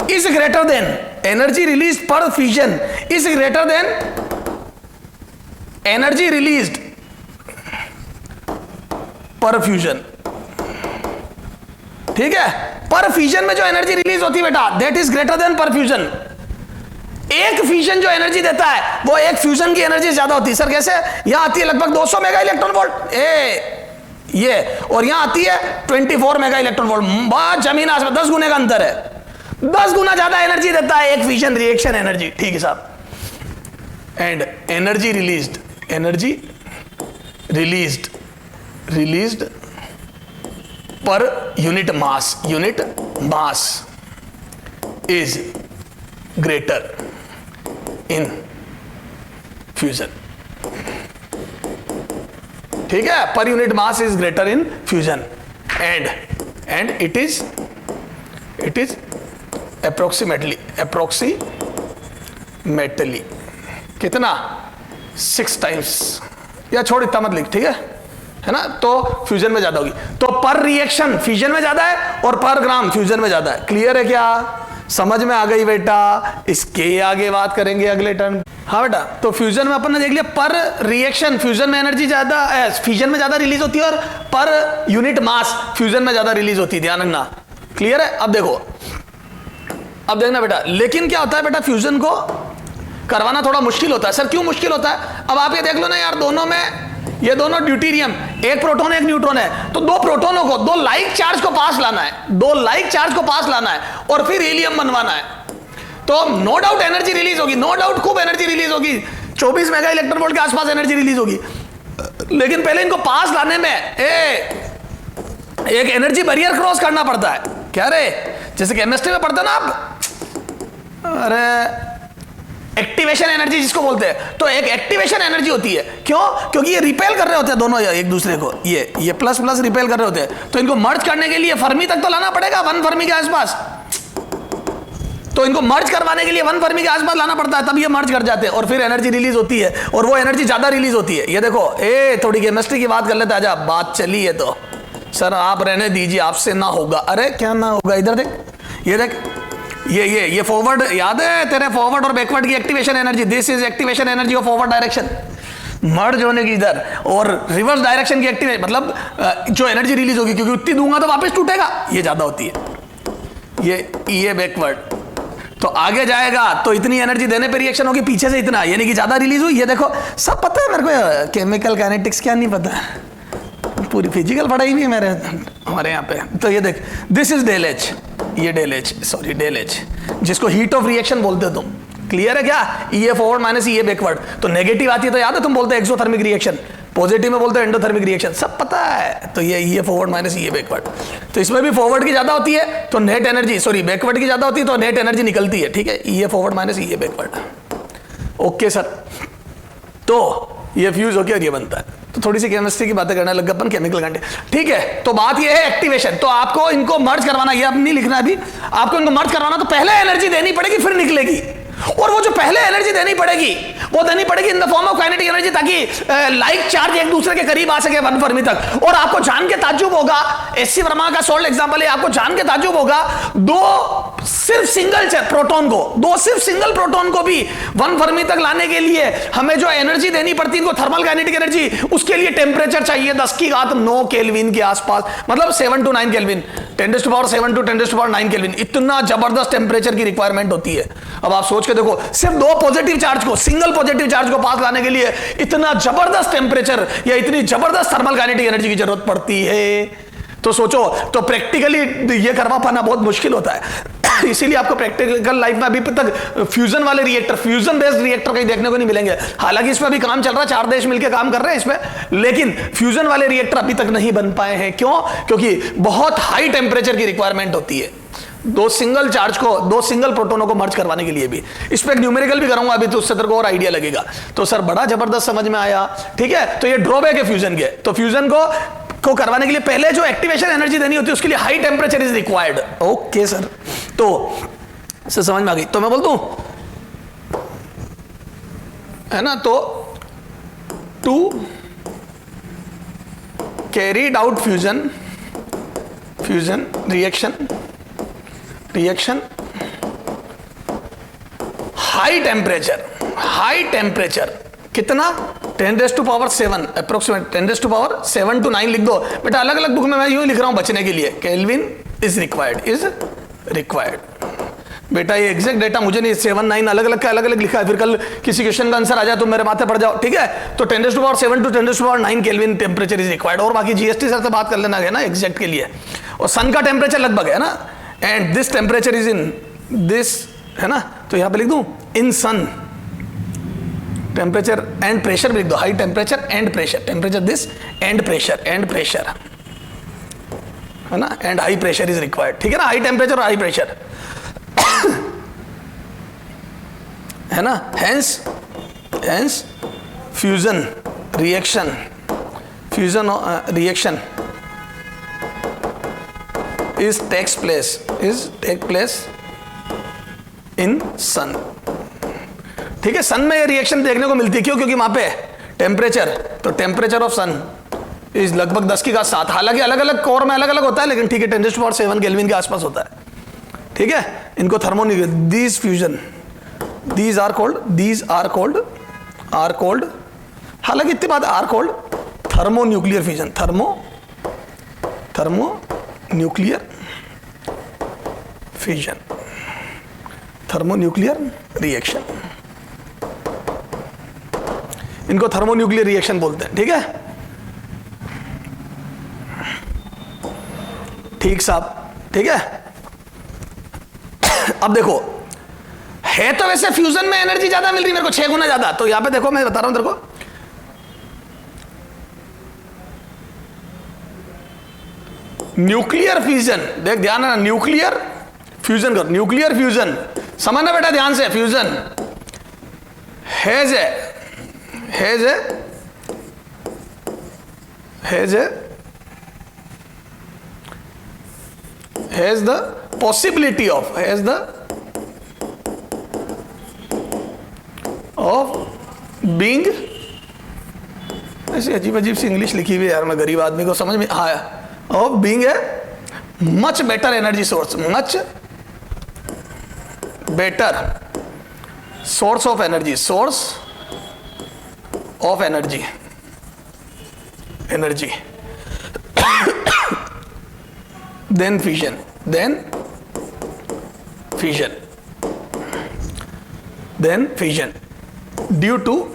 is greater than, energy release per fusion is greater than energy released per fusion. ठीक है। पर फ्यूजन में जो एनर्जी रिलीज होती है बेटा, दैट इज ग्रेटर देन पर फ्यूजन। एक फ्यूजन जो एनर्जी देता है वो एक फ्यूजन की एनर्जी ज्यादा होती है। सर कैसे? यहां आती है लगभग 200 मेगा इलेक्ट्रॉन वोल्ट ये, और यहां आती है 24 मेगा इलेक्ट्रॉन वोल्ट। बहुत जमीन आसमान, 10 गुने का अंतर है, 10 गुना ज्यादा एनर्जी देता है एक फ्यूजन रिएक्शन एनर्जी। ठीक है साहब। And energy released per unit mass is greater in fusion. ठीक है, per unit mass is greater in fusion and it is approximately कितना 6 टाइम्स, या छोड़ इतना मत लिख, ठीक है ना। तो फ्यूजन में ज्यादा होगी, तो पर रिएक्शन फ्यूजन में ज्यादा है और पर ग्राम फ्यूजन में ज्यादा है। क्लियर है क्या? समझ में आ गई बेटा? इसके आगे बात करेंगे अगले टर्म। हाँ बेटा, तो फ्यूजन में अपन ने देख लिया पर रिएक्शन फ्यूजन में एनर्जी ज्यादा, फ्यूजन में ज्यादा रिलीज होती है और पर यूनिट मास फ्यूजन में ज्यादा रिलीज होती है। ध्यान रखना। क्लियर है? अब देखो, अब देखना बेटा, लेकिन क्या होता है बेटा, फ्यूजन को करवाना थोड़ा मुश्किल होता है। सर क्यों मुश्किल होता है? अब आप ये देख लो ना यार, दोनों में ये दोनों ड्यूटेरियम, एक प्रोटॉन एक न्यूट्रॉन है, तो 2 प्रोटोनों को 2 लाइक चार्ज को पास लाना है, 2 लाइक चार्ज को पास लाना है और फिर हीलियम बनवाना है। तो नो डाउट एनर्जी रिलीज होगी, नो डाउट खूब एनर्जी रिलीज होगी, 24 मेगा इलेक्ट्रॉन वोल्ट के आसपास एनर्जी रिलीज होगी। लेकिन पहले इनको पास लाने में एक एनर्जी बैरियर क्रॉस करना पड़ता है। क्या रे, जैसे केमिस्ट्री में पढ़ते ना आप, अरे एक्टिवेशन एनर्जी जिसको बोलते हैं। तो एक एक्टिवेशन एनर्जी होती है, क्यों? क्योंकि ये रिपेल कर रहे होते हैं दोनों एक दूसरे को, ये प्लस प्लस रिपेल कर रहे होते हैं। तो इनको मर्ज करने के लिए फर्मी तक तो लाना पड़ेगा, 1 फर्मी के आसपास। तो इनको मर्ज करवाने के लिए 1 फर्मी के आसपास लाना पड़ता है, तब ये मर्ज कर जाते हैं और फिर एनर्जी रिलीज होती है, और वो एनर्जी ज्यादा रिलीज होती है। ये देखो, थोड़ी केमिस्ट्री की बात कर लेते, आजा बात चली है तो सर आप रहने दीजिए, आपसे ना होगा। अरे क्या ना होगा, इधर देख, ये देख, ये फॉरवर्ड, याद है तेरे फॉरवर्ड और बैकवर्ड की activation energy, this is activation energy of forward direction, merge होने की इधर, और रिवर्स डायरेक्शन की एक्टिवेशन, मतलब जो एनर्जी रिलीज होगी, क्योंकि उतनी दूंगा तो वापस टूटेगा, ये ज्यादा होती है। ये बैकवर्ड, तो आगे जाएगा तो इतनी एनर्जी देने पे रिएक्शन होगी, पीछे से इतना, यानी कि ज्यादा रिलीज हुई। ये देखो, सब पता है मेरे को, केमिकल काइनेटिक्स क्या नहीं पता, पूरी फिजिकल पढ़ाई भी है हमारे यहाँ पे। तो ये देख, दिस इज डेल एच, ये del H, sorry del H, जिसको हीट ऑफ रिएक्शन बोलते हो तुम। क्लियर है क्या? ये फॉरवर्ड माइनस ये बैकवर्ड। तो नेगेटिव आती है तो याद है तुम बोलते हैं एक्सोथर्मिक रिएक्शन, पॉजिटिव में बोलते हैं एंडोथर्मिक रिएक्शन, सब पता है। तो ये फॉरवर्ड माइनस ये बैकवर्ड, तो इसमें भी फॉरवर्ड की ज्यादा होती है तो नेट एनर्जी, सॉरी बैकवर्ड की ज्यादा होती है तो नेट एनर्जी निकलती है। ठीक है, ये फॉरवर्ड माइनस ये बैकवर्ड। ओके सर, तो ये फ्यूज होकर और ये बनता है। तो थोड़ी सी केमिस्ट्री की बातें करने लग गए अपन, केमिकल कंटेंट। ठीक है, तो बात ये है एक्टिवेशन। तो आपको इनको मर्ज करवाना, ये अब नहीं लिखना अभी, आपको इनको मर्ज करवाना तो पहले एनर्जी देनी पड़ेगी, फिर निकलेगी। और वो जो पहले एनर्जी देनी पड़ेगी, वो देनी पड़ेगी in the form of kinetic energy, ताकि लाइक चार्ज एक दूसरे के करीब आ सके 1 फर्मी तक। और आपको जान के ताज्जुब होगा, एससी वर्मा का सोल्ड एग्जांपल है, आपको जान के ताज्जुब होगा, सिर्फ सिंगल प्रोटॉन को भी 1 फर्मी तक लाने के लिए हमें जो एनर्जी देनी पड़ती है, इनको थर्मल काइनेटिक एनर्जी, उसके लिए टेम्परेचर चाहिए 10⁻9 केल्विन के आसपास, मतलब 7 to 9 केल्विन, 10⁻7 to 10⁻9 केल्विन। इतना जबरदस्त टेम्परेचर की रिक्वायरमेंट होती है। अब आप सोच के देखो, सिर्फ 2 पॉजिटिव चार्ज को, सिंगल पॉजिटिव चार्ज को पास लाने के लिए इतना जबरदस्त टेम्परेचर या इतनी जबरदस्त थर्मल काइनेटिक एनर्जी की जरूरत पड़ती है। तो सोचो, तो प्रैक्टिकली ये करवा पाना बहुत मुश्किल होता है। इसीलिए आपको प्रैक्टिकल लाइफ में अभी तक फ्यूजन वाले रिएक्टर, फ्यूजन बेस्ड रिएक्टर कहीं देखने को नहीं मिलेंगे। हालांकि इस पर अभी काम चल रहा है, 4 देश मिलकर काम कर रहे हैं इस पे, लेकिन फ्यूजन वाले रिएक्टर अभी तक नहीं बन पाए हैं। क्यों? क्योंकि बहुत हाई टेम्परेचर की रिक्वायरमेंट होती है 2 सिंगल चार्ज को, 2 सिंगल प्रोटोनों को मर्ज करवाने के लिए भी। इस पर एक न्यूमेरिकल भी करूंगा अभी, तो उससे तेरे को और आइडिया लगेगा। तो सर बड़ा जबरदस्त समझ में आया। ठीक है, तो ये ड्रॉबैक है फ्यूजन के। तो फ्यूजन को करवाने के लिए पहले जो एक्टिवेशन एनर्जी देनी होती है, उसके लिए high temperature is required. Okay sir, तो समझ में आ गई। तो मैं बोल दूं, है ना, तो to carried out fusion reaction high temperature कितना, 10⁻7 अप्रोक्सीमेट, 10⁻7 to 9 लिख दो बेटा। अलग अलग बुक में मैं यूं लिख रहा हूं बचने के लिए, केल्विन इज रिक्वायर्ड बेटा। ये एग्जैक्ट डेटा मुझे नहीं, 7 9 अलग अलग लिखा है, फिर कल किसी क्वेश्चन का आंसर आ जाए तो मेरे माथे पड़ जाओ। ठीक है, तो 10⁻7 to 10⁻9 kelvin temperature is required. और बाकी जीएसटी सर से बात कर लेना है ना एग्जैक्ट के लिए। और सन का टेम्परेचर लगभग है ना, and this temperature is in this, है ना, तो यहां पे लिख दूं in sun temperature and pressure भी लिख दो, high temperature and pressure, temperature this and pressure है ना, and high pressure is required. ठीक है ना, हाई टेम्परेचर और हाई प्रेशर है ना। Hence fusion reaction is take place in sun. ठीक है, सन में ये रिएक्शन देखने को मिलती है। क्यों? क्योंकि वहां पे टेम्परेचर, तो टेम्परेचर ऑफ सन इज लगभग 10⁻7। हालांकि अलग अलग कोर में अलग अलग होता है, लेकिन ठीक है 10⁻7 केल्विन के आसपास होता है। ठीक है, इनको these fusion, these are cold, हालांकि इतनी बात, are cold thermonuclear fusion, thermonuclear reaction, इनको थर्मोन्यूक्लियर रिएक्शन बोलते हैं। ठीक है, ठीक साहब। ठीक है, अब देखो, है तो वैसे फ्यूजन में एनर्जी ज्यादा मिल रही मेरे को, 6 गुना ज्यादा। तो यहां पे देखो, मैं बता रहा हूं तेरे को, न्यूक्लियर फ्यूजन, देख ध्यान है ना, न्यूक्लियर फ्यूजन करो, न्यूक्लियर फ्यूजन समझना बेटा ध्यान से। Fusion has the possibility of being, ऐसी अजीब अजीब सी इंग्लिश लिखी हुई है यार, मैं गरीब आदमी को समझ में आया, of being a much better energy source, much better source of energy, then fission due to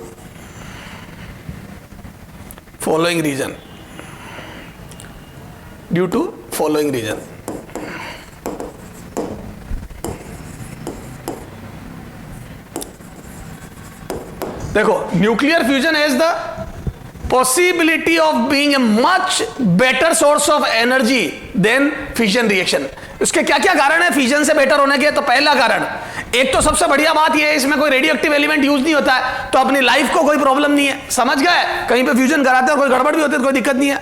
following reason, देखो, nuclear fusion has the possibility of being a much better source of energy than fission reaction. उसके क्या क्या कारण है फिजन से बेटर होने के? तो पहला कारण, एक तो सबसे बढ़िया बात यह है इसमें कोई रेडियोएक्टिव एलिमेंट यूज नहीं होता है, तो अपनी लाइफ को कोई प्रॉब्लम नहीं है, समझ गए? कहीं पे फ्यूजन कराते हैं कोई गड़बड़ भी होती है तो कोई दिक्कत नहीं है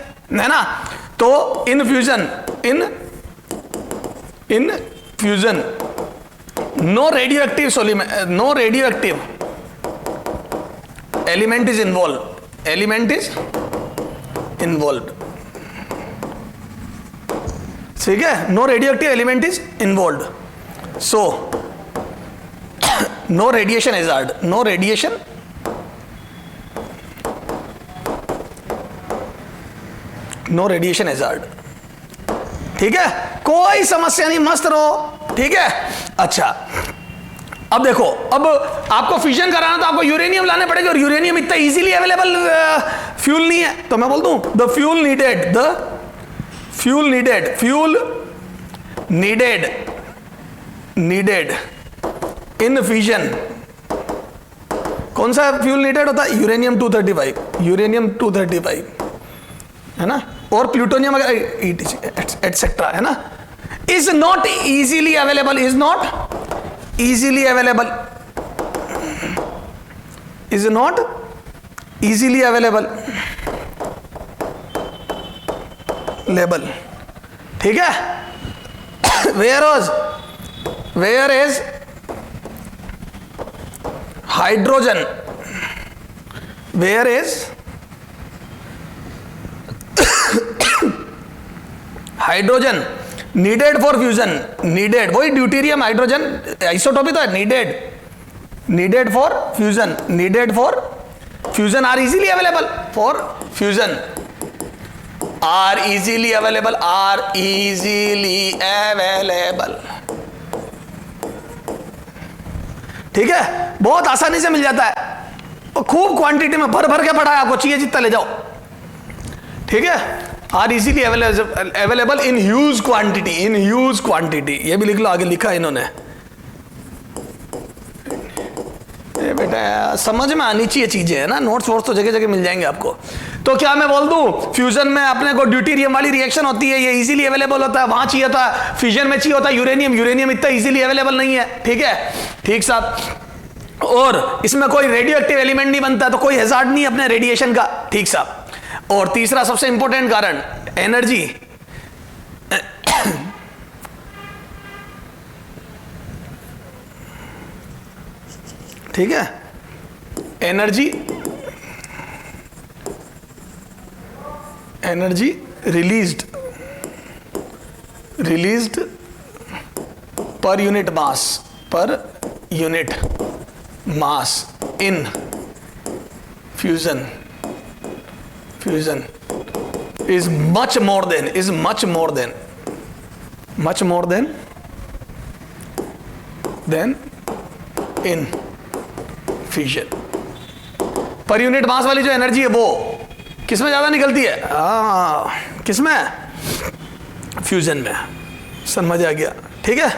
ना? तो in fusion no radioactive element is involve, ठीक है? No radioactive element is involve, so no radiation hazard, ठीक है? कोई समस्या नहीं, मस्त रहो, ठीक है? अच्छा, अब देखो, अब आपको फिजन कराना तो आपको यूरेनियम लाने पड़ेगा, और यूरेनियम इतना इजीली अवेलेबल फ्यूल नहीं है, तो मैं बोल दूं the fuel needed in fission, कौन सा फ्यूल नीडेड होता है? यूरेनियम 235 है ना, और प्लूटोनियम एटसेट्रा, है ना, is not easily available, label, ठीक है? Where is hydrogen, needed for fusion, वही ड्यूटेरियम हाइड्रोजन आइसोटोप ही तो है, needed for fusion are easily available for fusion, are easily available, ठीक है? बहुत आसानी से मिल जाता है, और खूब क्वांटिटी में भर के पड़ा है, आपको चाहिए जितना ले जाओ, ठीक है? Are easily available in huge quantity, ये भी लिख लो, आगे लिखा है इन्होंने, बेटा समझ में आनी चाहिए चीजें, है ना? नोट्स तो जगह जगह मिल जाएंगे आपको। तो क्या मैं बोल दूं, फ्यूजन में अपने को ड्यूटेरियम वाली रिएक्शन होती है, ये इजीली अवेलेबल होता है, वहां चाहिए होता है, फिजन में चाहिए होता है यूरेनियम इतना इजीली अवेलेबल नहीं है, ठीक है? ठीक साहब, और इसमें कोई रेडियोएक्टिव एलिमेंट नहीं बनता, तो कोई हैजार्ड नहीं अपने रेडिएशन का, ठीक साहब। और तीसरा सबसे इंपॉर्टेंट कारण, एनर्जी, ठीक है? Energy released per unit mass in fusion is much more than in fission। Per unit mass वाली जो एनर्जी है वो किसमें ज्यादा निकलती है? किसमें? फ्यूजन में। समझ आ गया, ठीक है?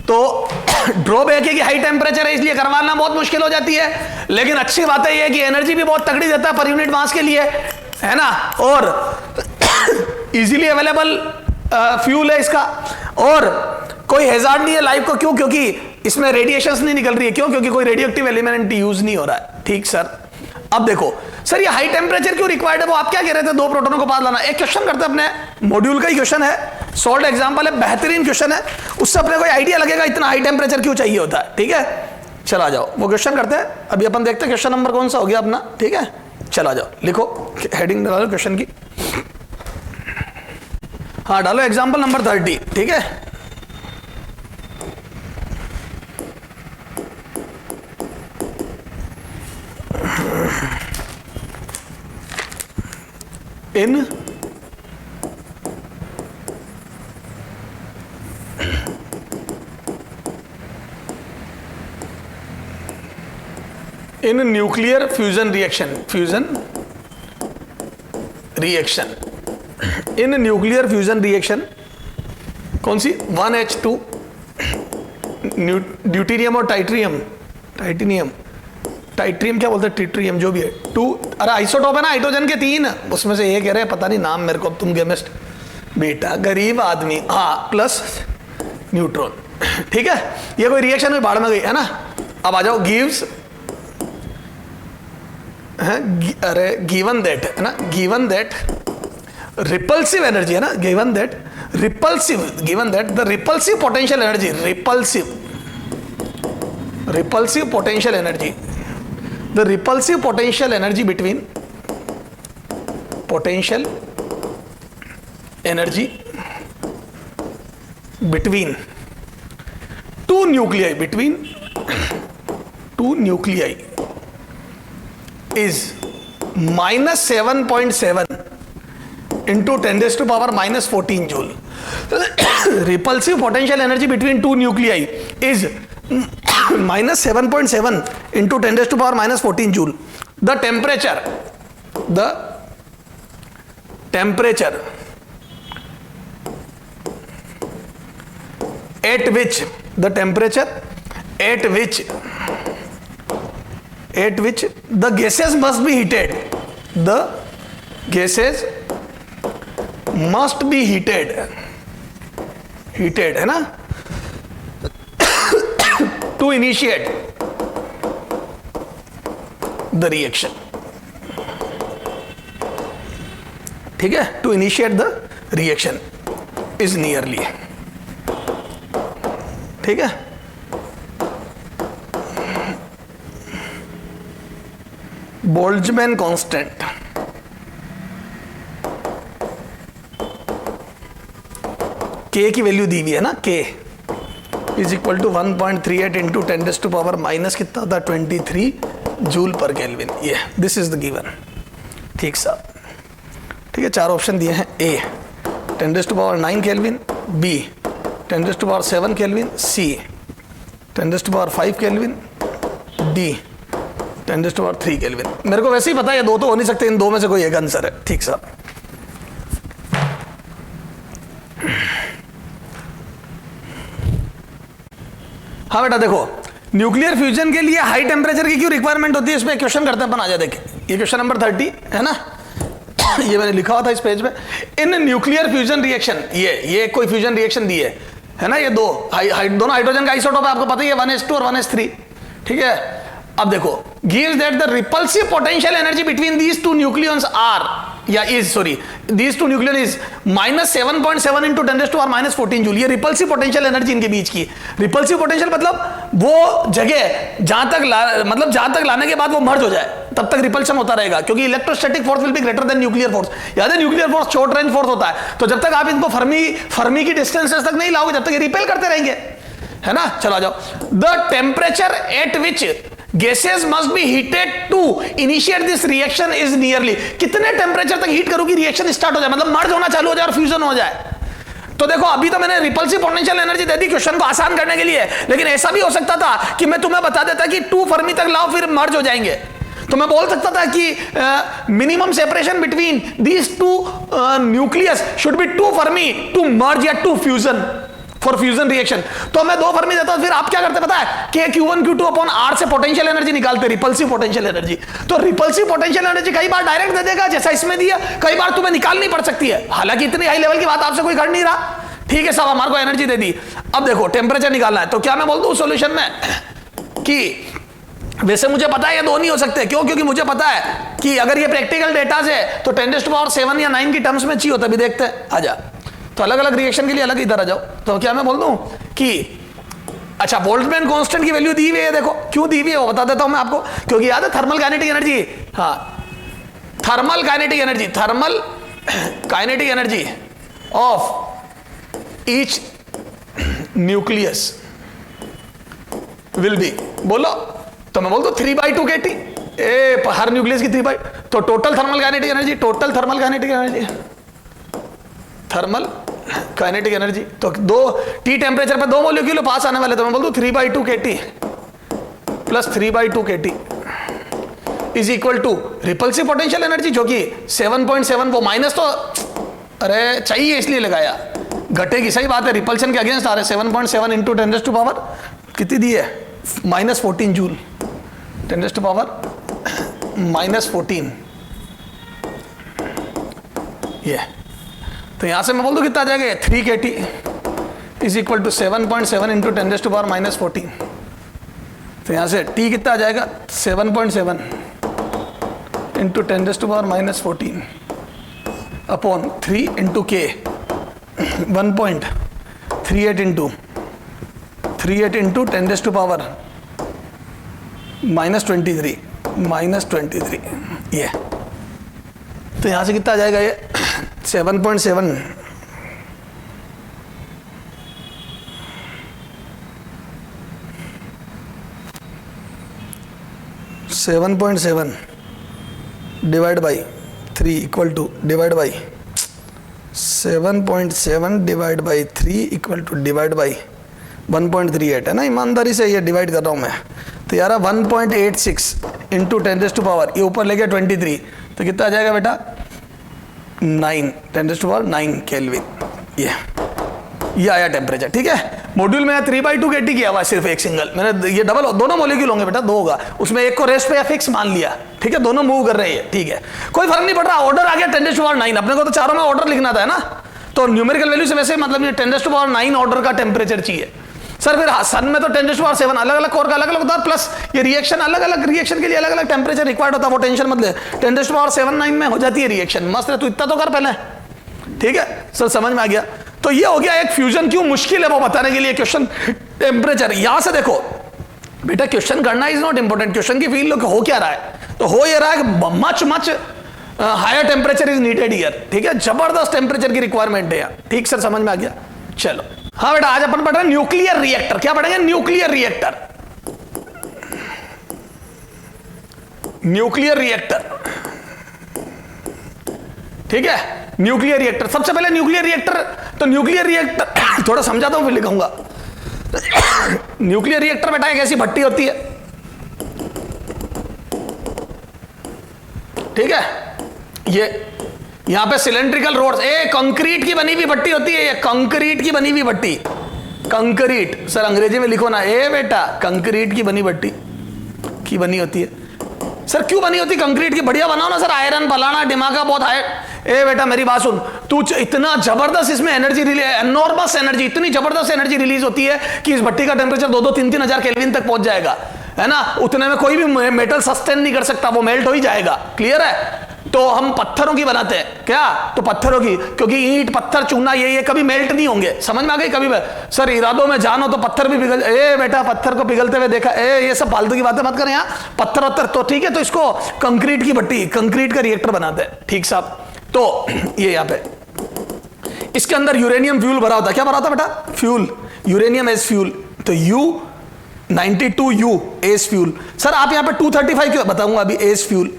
तो ड्रॉबैक है कि हाई टेम्परेचर है, इसलिए करवाना बहुत मुश्किल हो जाती है, लेकिन अच्छी बात है ये कि एनर्जी भी बहुत तगड़ी देता है पर यूनिट मास के लिए, है ना? और इजीली अवेलेबल फ्यूल है इसका, और कोई हैजार्ड नहीं है लाइफ को। क्यों? क्योंकि इसमें रेडिएशंस नहीं निकल रही है। क्यों? क्योंकि कोई रेडियोएक्टिव एलिमेंट यूज नहीं हो रहा है। ठीक सर, अब देखो सर ये हाई टेम्परेचर क्यों रिक्वायर्ड है, वो आप क्या कह रहे थे, 2 प्रोटोनों को पास लाना। एक क्वेश्चन करते हैं अपने मॉड्यूल का ही क्वेश्चन है, सॉल्व एग्जांपल है, बेहतरीन क्वेश्चन है, उससे अपने कोई आइडिया लगेगा इतना हाई टेम्परेचर क्यों चाहिए होता है। ठीक है, चला जाओ वो क्वेश्चन करते हैं। अभी अपन देखते हैं क्वेश्चन नंबर कौन सा हो गया अपना। ठीक है, चला जाओ, लिखो हेडिंग डालो क्वेश्चन की। हाँ डालो एग्जाम्पल नंबर 30। ठीक है, in nuclear fusion reaction in nuclear fusion reaction कौन सी 1H2 ड्यूटीरियम और टाइट्रियम क्या बोलते हैं, ट्रिट्रियम जो भी है, 2, अरे आइसोटोप है ना हाइड्रोजन के 3, उसमें से ये कह रहे हैं पता नहीं नाम मेरे को, तुम केमिस्ट बेटा गरीब आदमी, हाँ प्लस न्यूट्रॉन। ठीक है, ये कोई रिएक्शन में बाढ़ में गई है ना। अब आ जाओ, गिव्स अरे गिवन दैट है ना, गिवन दैट रिपल्सिव एनर्जी है ना, given that the repulsive potential energy, repulsive potential energy, the repulsive potential energy between two nuclei is -7.7 into 10⁻⁻14 joule. Repulsive potential energy between two nuclei is -7.7 into 10⁻⁻14 joule. The temperature at which the gases must be heated, heated है ना, to initiate the reaction. ठीक है, to initiate the reaction is nearly, ठीक है, बोल्ट्जमैन कांस्टेंट K की वैल्यू दी हुई है ना, K is equal to 1.38 into 10⁻⁻ कितना होता है 23 जूल पर केल्विन। ये दिस इज द गिवन। ठीक साहब, ठीक है, 4 ऑप्शन दिए हैं, A 10⁻9 kelvin, B 10⁻7 kelvin, C 10⁻5 kelvin, D 10⁻3 kelvin. मेरे को वैसे ही पता है ये 2 तो हो नहीं सकते, इन 2 में से कोई एक आंसर है। ठीक साहब, हाँ बेटा देखो, न्यूक्लियर फ्यूजन के लिए हाई टेम्परेचर की क्यों रिक्वायरमेंट होती है, इसमें क्वेश्चन करते हैं अपन। आ जाए देखें, ये क्वेश्चन नंबर 30 है ना, ये मैंने लिखा हुआ था इस पेज पे। इन न्यूक्लियर फ्यूजन रिएक्शन, ये कोई फ्यूजन रिएक्शन दी है ना, ये दोनों हाइड्रोजन का आइसोटोप है, आपको पता ही है 1s2 और 1s3। ठीक है, अब देखो, gives that the repulsive potential energy between these two nucleons are these two nucleon is -7.7 into 10⁻⁻14 joule. ये रिपल्सिव पोटेंशियल एनर्जी इनके बीच की। रिपल्सिव पोटेंशियल मतलब वो जगह जहां तक लाने के बाद वो मर्ज हो जाए तब तक रिपल्शन होता रहेगा, क्योंकि electrostatic force will be greater then nuclear force. याद है, nuclear force short range force होता है, तो जब तक आप इनको फर्मी की डिस्टेंसेस तक नहीं लाओगे तब तक ये रिपेल करते रहेंगे, है ना। चला जाओ, the temperature at which gases must be heated to initiate this reaction is nearly, कितने टेम्परेचर तक हीट करो कि रिएक्शन स्टार्ट हो जाए, मतलब मर्ज होना चालू हो जाए और फ्यूजन हो जाए। तो देखो, अभी तो मैंने repulsive potential energy they the question को आसान करने के लिए, लेकिन ऐसा भी हो सकता था कि मैं तुम्हें बता देता कि 2 फर्मी तक लाओ फिर मर्ज हो जाएंगे। तो मैं बोल सकता था कि minimum separation between these 2 nucleus should be 2 fermi to merge या to fusion for fusion reaction. तो मैं 2 फर्मी देता हूं, फिर आप क्या करते पता है, Q1 Q2 अपॉन R से पोटेंशियल एनर्जी निकालते, रिपल्सिव पोटेंशियल एनर्जी। तो रिपल्सिव पोटेंशियल एनर्जी कई बार डायरेक्ट दे देगा जैसा इसमें दिया, कई बार तुम्हें निकालनी पड़ सकती है, हालांकि इतनी हाई लेवल की बात आपसे कोई कर नहीं रहा। ठीक है साहब, हमारे को एनर्जी दे दी। अब देखो टेम्परेचर निकालना है, तो क्या मैं बोल दूं सॉल्यूशन में कि वैसे मुझे पता है ये दो नहीं हो सकते, क्यों? क्योंकि मुझे पता है कि अगर ये प्रैक्टिकल डेटा से तो 10⁻7 या 9 की टर्म्स में चाहिए होता, भी देखते हैं। आजा, तो अलग अलग रिएक्शन के लिए अलग इधर आ जाओ। तो क्या मैं बोल दूं कि अच्छा बोल्ट्जमैन कांस्टेंट की वैल्यू दी हुई है, देखो क्यों दी हुई है वो बता देता हूं मैं आपको, क्योंकि याद है थर्मल काइनेटिक एनर्जी, हाँ thermal kinetic energy, thermal kinetic energy of each nucleus will be, बोलो तो मैं बोल दो 3/2 kT, हर न्यूक्लियस की 3/2, तो total thermal kinetic energy, total thermal kinetic energy, thermal kinetic energy, तो दो T टेम्परेचर पर दो मॉलिक्यूल पास आने वाले, तो मैं बोल दूं 3/2 kT plus 3/2 kT is equal to repulsive potential energy जो कि 7.7, वो माइनस तो अरे चाहिए इसलिए लगाया, घटेगी, सही बात है, रिपल्शन के अगेंस्ट आ रहे, 7.7 इंटू 10⁻, कितनी दी है, -14 जूल, 10⁻, -14, ये तो यहां से मैं बोल दूं कितना आ जाएगा, 3 kT is equal to 7.7 into 10⁻⁻14, तो यहां से T कितना आ जाएगा, 7.7 into 10⁻⁻14 upon 3 into K, 1.38 into 10⁻⁻23 ये, तो यहां से कितना आ जाएगा ये 7.7 7.7 divide by 3 equal to divide by 7.7 divide by 3 equal to divide by 1.38 है ना, ईमानदारी से ये डिवाइड कर रहा हूँ मैं, तो यार 1.86 इंटू 10⁻, ये ऊपर लेके 23, तो कितना आ जाएगा बेटा 9 10⁹ केल्विन, ये आया टेम्परेचर। ठीक है, मॉड्यूल में 3/2 kT किया हुआ सिर्फ एक सिंगल, मैंने ये डबल दोनों मॉलिक्यूल होंगे बेटा, दो होगा, उसमें एक को रेस्ट पे या फिक्स मान लिया, ठीक है, दोनों मूव कर रहे हैं, ठीक है, कोई फर्क नहीं पड़ रहा, ऑर्डर आ गया 10⁹, अपने को तो चारों में ऑर्डर लिखना था, है ना, तो न्यूमेरिकल वैल्यू से वैसे मतलब ये 10⁹ ऑर्डर का टेम्परेचर चाहिए सर, फिर सन में तो 10⁻7 अलग अलग कोर का अलग अलग होता है, प्लस ये रिएक्शन अलग अलग रिएक्शन के लिए अलग अलग टेम्परेचर रिक्वायर्ड होता है, वो टेंशन मत ले, 10⁻7 में हो जाती है रिएक्शन, मस्त है, तू इतना तो कर पहले, ठीक है सर, समझ में आ गया। तो ये हो गया एक फ्यूजन क्यों मुश्किल है वो बताने के लिए क्वेश्चन टेम्परेचर। यहां से देखो बेटा, क्वेश्चन करना इज नॉट इंपॉर्टेंट, क्वेश्चन की फील्ड हो क्या रहा है, तो हो ये रहा है much much higher temperature is needed here, ठीक है, जबरदस्त टेम्परेचर की रिक्वायरमेंट है, ठीक सर, समझ में आ गया। चलो हाँ बेटा, आज अपन पढ़ रहे हैं न्यूक्लियर रिएक्टर, क्या पढ़ेंगे, न्यूक्लियर रिएक्टर, न्यूक्लियर रिएक्टर, ठीक है, न्यूक्लियर रिएक्टर। सबसे पहले न्यूक्लियर रिएक्टर, तो न्यूक्लियर रिएक्टर थोड़ा समझाता हूं फिर लिखूंगा। न्यूक्लियर रिएक्टर बेटा एक ऐसी भट्टी होती है, ठीक है, ये यहां पे सिलेंड्रिकल रोड्स, कंक्रीट की बनी हुई भट्टी होती है, ये कंक्रीट की बनी हुई भट्टी, कंक्रीट सर अंग्रेजी में लिखो ना, बेटा कंक्रीट की बनी भट्टी की बनी होती है। सर क्यों बनी होती कंक्रीट की, बढ़िया बनाओ ना सर, आयरन फलाना दिमागा बहुत हाई, बेटा मेरी बात सुन, तू इतना जबरदस्त इसमें एनर्जी रिलीज, एनॉर्मस एनर्जी, इतनी जबरदस्त एनर्जी रिलीज होती है कि इस भट्टी का टेम्परेचर 2-3 हजार केल्विन तक पहुंच जाएगा, है ना, उतने में कोई भी मेटल सस्टेन नहीं कर सकता, वो मेल्ट हो ही जाएगा, क्लियर है। तो हम पत्थरों की बनाते हैं, क्या, तो पत्थरों की, क्योंकि ईंट पत्थर चूना ये कभी मेल्ट नहीं होंगे, समझ में आ गई, कभी सर इरादों में जानो तो पत्थर भी पिघल, बेटा पत्थर को पिघलते हुए देखा, ये सब फालतू की बातें मत करें यहाँ, पत्थर वत्थर, तो ठीक है, तो इसको कंक्रीट की भट्टी, कंक्रीट का रिएक्टर बनाते हैं, ठीक साहब। तो ये यहाँ पे इसके अंदर यूरेनियम फ्यूल भरा होता है, क्या भरा होता है बेटा, फ्यूल, यूरेनियम एज फ्यूल, तो U92U एज फ्यूल। सर आप यहाँ पे 235 क्यों बताऊंगा अभी, एज फ्यूल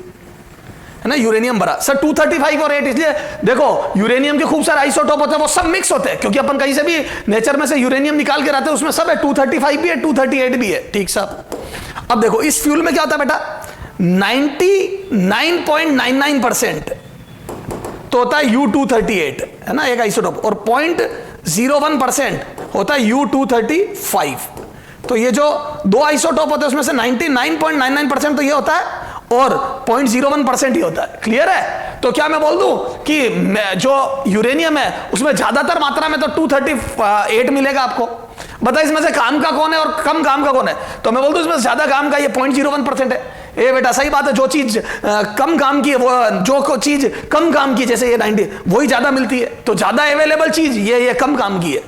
है ना, यूरेनियम भरा, सर 235 और 8 इसलिए देखो, यूरेनियम के खूब सारे आइसोटोप होते हैं, वो सब मिक्स होते हैं, क्योंकि अपन कहीं से भी नेचर में से यूरेनियम निकाल के लाते हैं, उसमें सब है, 235 भी है, 238 भी है, ठीक साहब। अब देखो इस फ्यूल में क्या होता है बेटा, 99.99% तो होता है U238, है ना, एक आइसोटोप, और 0.01% होता है U235, तो ये जो दो आइसोटोप होते हैं उसमें से 99.99% तो ये होता है, और 0.01% ही होता है। क्लियर है? तो क्या मैं बोल दूं कि जो यूरेनियम है उसमें ज्यादातर मात्रा में तो 238 मिलेगा आपको। बता इसमें से काम का कौन है और कम काम का कौन है? तो मैं बोल दूं इसमें से ज्यादा काम का ये 0.01% है। ए बेटा सही बात है, जो चीज कम काम की है वो, जो चीज कम काम की जैसे ये 90 वही ज्यादा मिलती है। तो ज्यादा अवेलेबल चीज ये कम काम की है,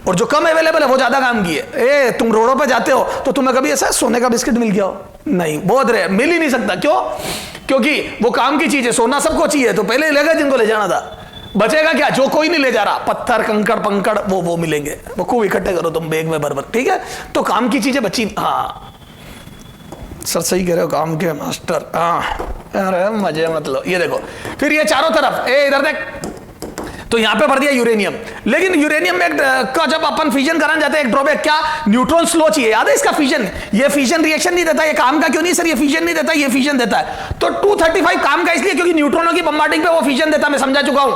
और जो कम अवेलेबल है वो ज्यादा काम की है। तुम रोडों पे जाते हो तो तुम्हें कभी ऐसा सोने का बिस्किट मिल गया हो? नहीं, बहुत रेयर, मिल ही नहीं सकता। क्यों? क्योंकि वो काम की चीज है। सोना सबको चाहिए, तो पहले लेगा जिनको ले जाना था। बचेगा क्या? जो कोई नहीं ले जा रहा, पत्थर कंकड़ पंकड़ वो मिलेंगे। वो खूब इकट्ठे करो तुम बैग में भर। ठीक है, तो काम की चीजें बची। हाँ सर सही कह रहे हो, काम के मास्टर। हाँ अरे मजे मतलब। ये देखो फिर ये चारों तरफ, इधर देख, तो यहां पे भर दिया यूरेनियम। लेकिन यूरेनियम में का जब अपन फिजन कराने जाते हैं, एक ड्रॉबैक क्या? न्यूट्रॉन स्लो चाहिए। याद है इसका फिजन? ये फिजन रिएक्शन नहीं देता। ये काम का क्यों नहीं सर? ये फिजन नहीं देता, ये फिजन देता है। तो 235 काम का इसलिए क्योंकि न्यूट्रॉनों की बम्बार्डिंग पे वो फिजन देता। मैं समझा चुका हूं।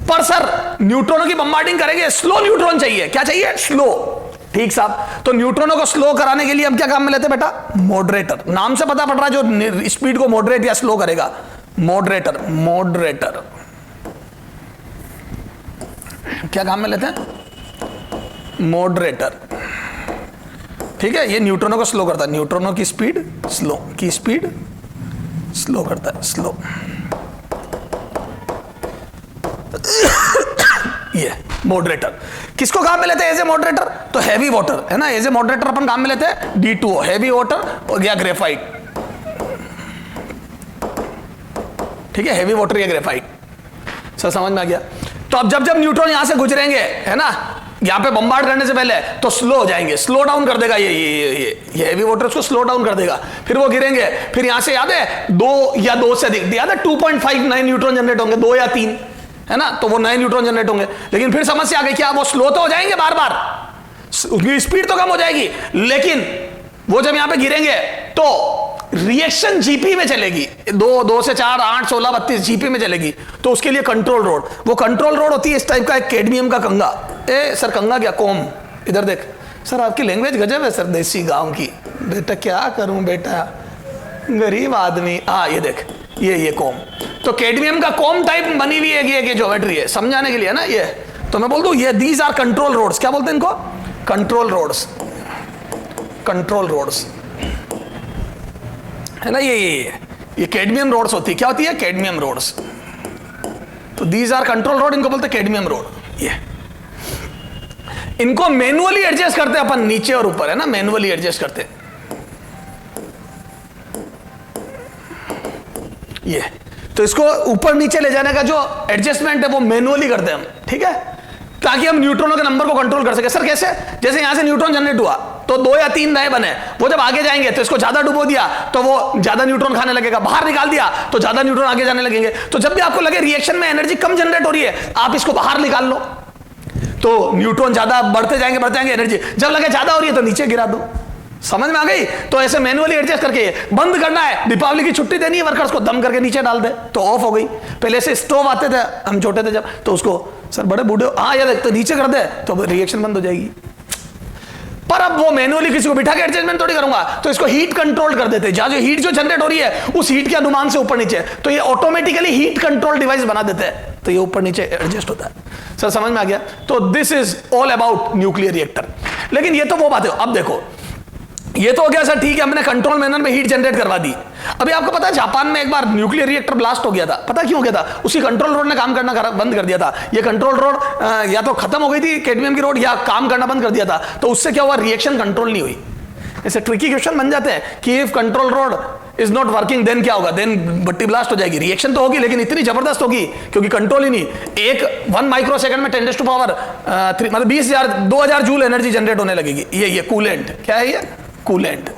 पर सर न्यूट्रॉनों की बम्बार्डिंग करेंगे, स्लो न्यूट्रॉन चाहिए। क्या चाहिए? स्लो। ठीक साहब, तो न्यूट्रॉनों को स्लो कराने के लिए हम क्या काम में लेते बेटा? मॉडरेटर। नाम से पता पड़ रहा है जो स्पीड को मॉडरेट या स्लो करेगा। मॉडरेटर। मॉडरेटर क्या काम में लेते हैं? मॉडरेटर। ठीक है, ये न्यूट्रॉनों को स्लो करता है। न्यूट्रॉनों की स्पीड स्लो करता है। स्लो ये मॉडरेटर किसको काम में लेते हैं एज ए मॉडरेटर? तो हैवी वाटर है ना, एज ए मॉडरेटर अपन काम में लेते हैं D2O, हैवी वाटर या ग्रेफाइट। ठीक है, हैवी वाटर या ग्रेफाइट। सर समझ में आ गया? तो अब जब न्यूट्रॉन यहां से गुजरेंगे है ना, यहां पे बम्बार्ड करने से पहले, तो स्लो हो जाएंगे, स्लो डाउन कर देगा ये हैवी वाटर उसको स्लो डाउन कर देगा। फिर वो गिरेंगे, फिर यहां से याद है 2 या 2 से अधिक, याद है 2.5 नए न्यूट्रॉन जनरेट होंगे, 2 या 3 है ना, तो वो नए न्यूट्रॉन जनरेट होंगे। लेकिन फिर समस्या आ गई, क्या वो स्लो तो हो जाएंगे बार बार, उनकी स्पीड तो कम हो जाएगी, लेकिन वो जब यहां पे गिरेंगे तो रिएक्शन जीपी में चलेगी, 2 से 4 8 16 32 जीपी में चलेगी। तो उसके लिए कंट्रोल रोड, वो कंट्रोल रोड होती है इस टाइप का, एक कैडमियम का कंगा। सर कंगा क्या? कोम। इधर देख सर, आपकी लैंग्वेज गजब है सर, देसी गांव की। बेटा क्या करूं बेटा, गरीब आदमी। ये देख, ये कोम, तो कैडमियम का कोम टाइप बनी हुई है ये ज्योमेट्री है, समझाने के लिए ना ये। तो मैं बोल दूं ये दीज आर कंट्रोल रोड्स। क्या बोलते हैं इनको? Control roads. कंट्रोल रोड्स है ना, ये कैडमियम रोड्स होती है। क्या होती है? Cadmium rods. तो दीज आर कंट्रोल रोड, इनको बोलते हैं कैडमियम रोड। ये इनको मैनुअली एडजस्ट करते हैं अपन, नीचे और ऊपर है ना, मैनुअली एडजस्ट करते हैं। ये तो इसको ऊपर नीचे ले जाने का जो एडजस्टमेंट है वो मैनुअली करते हैं हम। ठीक है, ताकि हम न्यूट्रॉनों के नंबर को कंट्रोल कर सके। सर कैसे? जैसे यहां से न्यूट्रॉन जनरेट हुआ तो 2 या 3 नए बने, वो जब आगे जाएंगे तो इसको ज्यादा डुबो दिया तो वो ज्यादा न्यूट्रॉन खाने लगेगा, बाहर निकाल दिया तो ज्यादा न्यूट्रॉन आगे जाने लगेंगे। तो जब भी आपको लगे रिएक्शन में एनर्जी कम जनरेट हो रही है, आप इसको बाहर निकाल लो, तो न्यूट्रॉन ज्यादा बढ़ते जाएंगे एनर्जी। जब लगे ज्यादा हो रही है तो नीचे गिरा दो। समझ में आ गई? तो ऐसे मैनुअली एडजस्ट करके बंद करना है, दीपावली की छुट्टी देनी है वर्कर्स को, दम करके नीचे डाल दे तो ऑफ हो गई। पहले से स्टोव आते थे हम छोटे थे जब, तो उसको सर बड़े बूढ़े यार तो नीचे कर दे तो रिएक्शन बंद हो जाएगी। पर अब वो मैनुअली किसी को बिठा के एडजस्टमेंट थोड़ी करूंगा, तो इसको हीट कंट्रोल कर देते हैं। जहां जो हीट जो जनरेट हो रही है उस हीट के अनुमान से ऊपर नीचे, तो ये ऑटोमेटिकली हीट कंट्रोल डिवाइस बना देते हैं, तो ये ऊपर नीचे एडजस्ट होता है। सर समझ में आ गया? तो this is all about nuclear reactor. लेकिन ये तो वो बात है। अब देखो ये तो हो गया सर, ठीक है, हमने कंट्रोल मैनर में हीट जनरेट करवा दी। अभी आपको पता है जापान में एक बार न्यूक्लियर रिएक्टर ब्लास्ट हो गया था। पता क्यों हो गया था? उसकी कंट्रोल रोड ने काम करना बंद कर दिया था। ये कंट्रोल रोड या तो खत्म हो गई थी कैडमियम की रोड, या काम करना बंद कर दिया था। तो उससे क्या हुआ? रिएक्शन कंट्रोल नहीं हुई। ऐसे ट्रिकी क्वेश्चन बन जाते हैं कि if control rod is not working then क्या होगा? देन भट्टी ब्लास्ट हो जाएगी। रिएक्शन तो होगी लेकिन इतनी जबरदस्त होगी क्योंकि कंट्रोल ही नहीं। 1 माइक्रो सेकंड में 10 टू पावर 3 मतलब 20,000 जूल एनर्जी जनरेट होने लगेगी। ये कूलेंट क्या है? ये कूलेंट।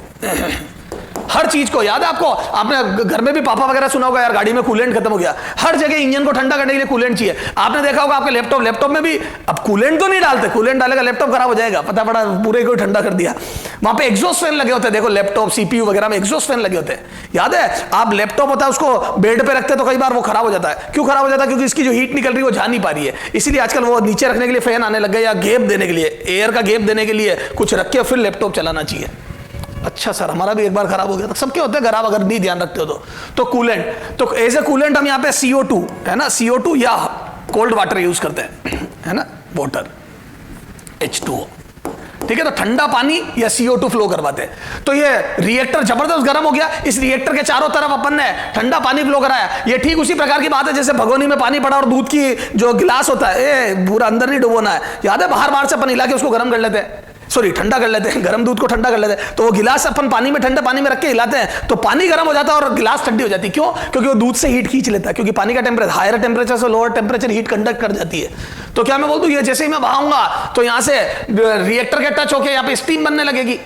हर चीज को याद है आपको? आपने घर में भी पापा वगैरह सुना होगा, यार गाड़ी में कूलेंट खत्म हो गया। हर जगह इंजन को ठंडा करने के लिए कूलेंट चाहिए। आपने देखा होगा आपके लैपटॉप में भी अब कूलेंट तो नहीं डालते, कूलेंट डालेगा लैपटॉप खराब हो जाएगा, पता पड़ा पूरे को ठंडा कर दिया। वहां पे एग्जॉस्ट फैन लगे होते हैं, देखो लैपटॉप सीपीयू वगैरह में एग्जॉस्ट फैन लगे होते हैं। याद है? आप लैपटॉप होता है उसको बेड पे रखते तो कई बार वो खराब हो जाता है। क्यों खराब हो जाता है? क्योंकि इसकी जो हीट निकल रही है वो जा नहीं पा रही है। इसीलिए आजकल वो नीचे रखने के लिए फैन आने लग गए, या गैप देने के लिए, एयर का गैप देने के लिए कुछ रख के फिर लैपटॉप चलाना चाहिए। अच्छा सर, हमारा भी एक बार खराब हो गया था। सब क्या होता है खराब अगर नहीं ध्यान रखते हो तो कूलेंट, तो एज ए कूलेंट हम यहाँ पे CO2 है ना, CO2 या कोल्ड वाटर यूज करते हैं, है ना, वाटर H2O, ठीक है। तो ठंडा पानी या CO2 फ्लो करवाते हैं। तो ये रिएक्टर जबरदस्त गर्म हो गया, इस रिएक्टर के चारों तरफ अपन ने ठंडा पानी फ्लो कराया। ये ठीक उसी प्रकार की बात है जैसे भगोनी में पानी पड़ा और दूध की जो गिलास होता है, पूरा अंदर नहीं डुबोना है, याद है, बाहर बाहर से अपन हिला के उसको गर्म कर लेते हैं, सॉरी ठंडा कर लेते हैं, गर्म दूध को ठंडा कर लेते हैं। तो वो गिलास अपन पानी में, ठंडे पानी में रख के हिलाते हैं तो पानी गर्म हो जाता है और गिलास ठंडी हो जाती है। क्यों? क्योंकि वो दूध से हीट खींच लेता है, क्योंकि पानी का टेम्परेचर हायर टेम्परेचर से लोअर टेम्परेचर हीट कंडक्ट कर जाती है। तो क्या मैं बोल दूं, ये जैसे ही मैं बहाऊंगा तो यहां से रिएक्टर के टच होके यहाँ पे स्टीम बनने लगेगी।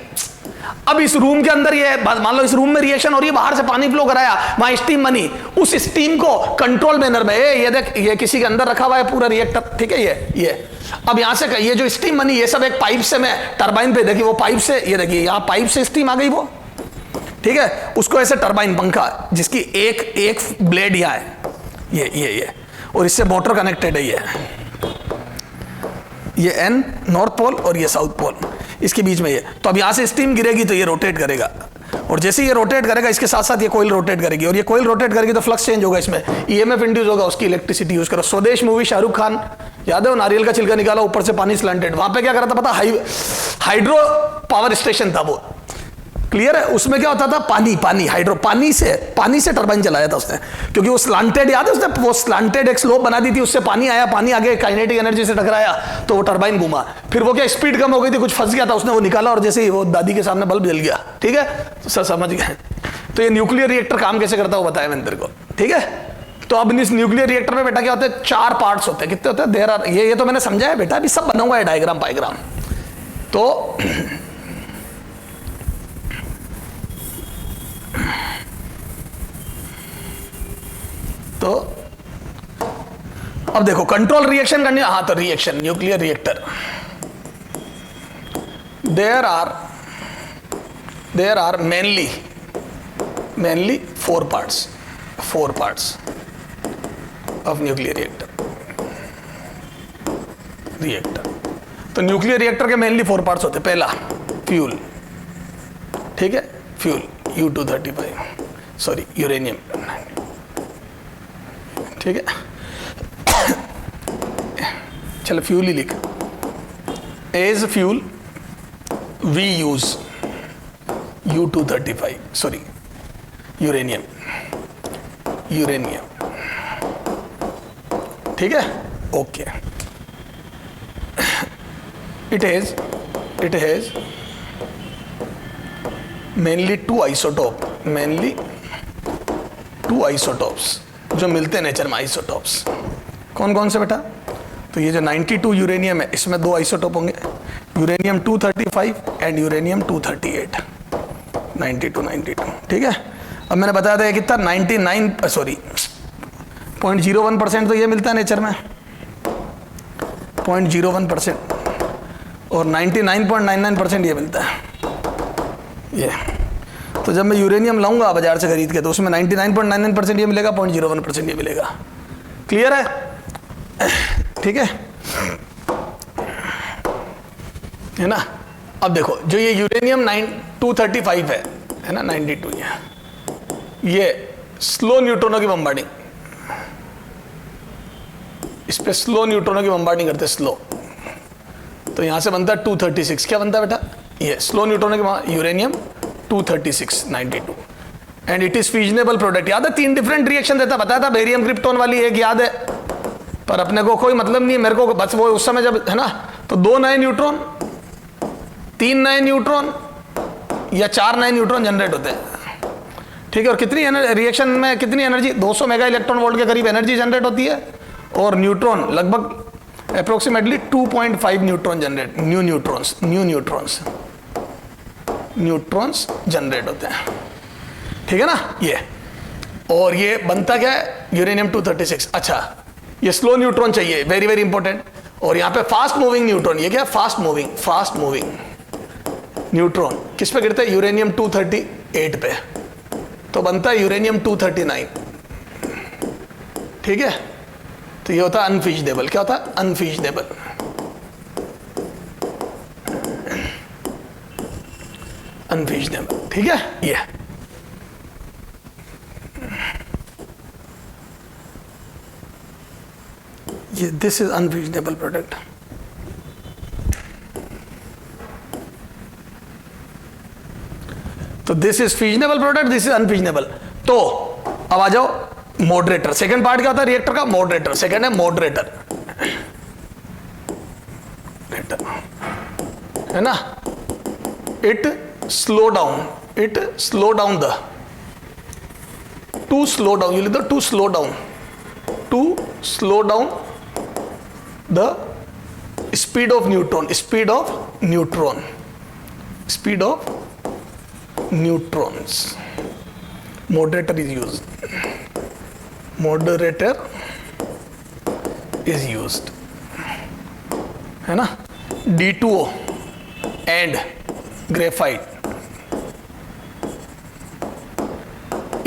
अब इस रूम के अंदर ये मान लो इस रूम में रिएक्शन हो रही है, बाहर से पानी फ्लो कराया, वहां स्टीम बनी, उस स्टीम को कंट्रोल मैनर में, ये देख ये किसी के अंदर रखा हुआ है पूरा रिएक्टर, ठीक है, ये अब यहां से ये जो स्टीम बनी ये सब एक पाइप से मैं टरबाइन पे, देखिए वो पाइप से, ये देखिए यहां पाइप से स्टीम आ गई वो, ठीक है, उसको ऐसे टरबाइन पंखा जिसकी एक ब्लेड यहां है, ये और इससे मोटर कनेक्टेड है, ये N नॉर्थ पोल और ये साउथ पोल, इसके बीच में ये। तो अब यहां से स्टीम गिरेगी तो ये रोटेट करेगा, और जैसे ये रोटेट करेगा इसके साथ साथ ये कोयल रोटेट करेगी, और ये कोयल रोटेट करेगी तो फ्लक्स चेंज होगा, इसमें EMF इंड्यूस होगा, उसकी इलेक्ट्रिसिटी यूज करो। स्वदेश मूवी, शाहरुख खान, याद है वो नारियल का छिलका निकाला ऊपर से पानी स्लैंटेड, वहां पे क्या करा था पता, हाइड्रो पावर स्टेशन था वो, क्लियर है, उसमें क्या होता था, पानी हाइड्रो, पानी से टरबाइन चलाया था उसने, क्योंकि वो स्लांटेड, याद है उसने वो स्लांटेड एक स्लोप बना दी थी, उससे पानी आया, पानी आगे काइनेटिक एनर्जी से टकराया तो वो टरबाइन घूमा, फिर वो क्या स्पीड कम हो गई थी, कुछ फंस गया था, उसने वो निकाला और जैसे ही वो दादी के सामने बल्ब जल गया, ठीक है, सर समझ गए। तो ये न्यूक्लियर रिएक्टर काम कैसे करता है वो बताया मैंने तेरे को, ठीक है। तो अब इस न्यूक्लियर रिएक्टर में बेटा क्या होता है, 4 पार्ट्स होते हैं, कितने होते हैं, देयर आर, ये तो मैंने समझा है बेटा, अभी सब बनाऊंगा ये डायग्राम पाइग्राम। तो अब देखो कंट्रोल रिएक्शन करनी, हाँ, तो reaction nuclear reactor, there are mainly 4 parts of nuclear reactor. तो न्यूक्लियर रिएक्टर के मेनली 4 पार्ट्स होते हैं। पहला फ्यूल, ठीक है, फ्यूल U-235, सॉरी यूरेनियम, ठीक है, चलो फ्यूल ही लिख, as fuel we use U-235, sorry uranium, ठीक है, okay. It has mainly 2 isotopes जो मिलते हैं नेचर में, आइसोटोप्स कौन कौन से बेटा, तो ये जो 92 यूरेनियम है इसमें 2 आइसोटोप होंगे, यूरेनियम 235 एंड यूरेनियम 238, 92, ठीक है। अब मैंने बताया था कितना 0.01% तो ये मिलता है नेचर में, 0.01%, और 99.99% ये मिलता है ये। तो जब मैं यूरेनियम लाऊंगा बाजार से खरीद के तो उसमें 99.99% ये मिलेगा, 0.01% ये मिलेगा, क्लियर है, ठीक है ना। अब देखो जो ये यूरेनियम 235 है ना, 92, ये स्लो न्यूट्रॉनों की बम्बार्डिंग, इस पे स्लो न्यूट्रॉनों की बम्बार्डिंग करते हैं, स्लो, तो यहां से बनता है 236, क्या बनता है बेटा, ये स्लो न्यूट्रॉनों की uranium 236, 92, and it is fissionable product. याद है 3 डिफरेंट रिएक्शन देता, बताया था, बेरियम क्रिप्टोन वाली एक याद है, पर अपने को कोई मतलब नहीं है, मेरे को बस वो उस समय जब है ना, तो 2 नए न्यूट्रॉन, 3 नए न्यूट्रॉन या 4 नए न्यूट्रॉन जनरेट होते हैं, ठीक है, और कितनी रिएक्शन में कितनी एनर्जी, 200 मेगा इलेक्ट्रॉन वोल्ट के करीब एनर्जी जनरेट होती है, और न्यूट्रॉन लगभग approximately 2.5 neutron generate, neutrons generate होते हैं, ठीक है ना ये। और ये बनता क्या है, यूरेनियम 236। अच्छा, ये स्लो न्यूट्रॉन चाहिए, वेरी वेरी इंपॉर्टेंट, और यहां पे फास्ट मूविंग न्यूट्रॉन, ये क्या, फास्ट मूविंग न्यूट्रॉन किस पे गिरता है, यूरेनियम 238 पे, तो बनता है यूरेनियम 239, ठीक है। तो ये होता है अनफिजनेबल, क्या होता है, अनफिजनेबल, ठीक है। ये दिस इज अनफिजनेबल प्रोडक्ट। तो this is fissionable product, this is unfissionable. तो अब आ जाओ मॉडरेटर। सेकंड पार्ट क्या होता है रिएक्टर का? मॉडरेटर। सेकंड है मॉडरेटर, है ना। It slow down the to slow down, you लिख दो to slow down the speed of neutrons. moderator is used, है ना। D2O and graphite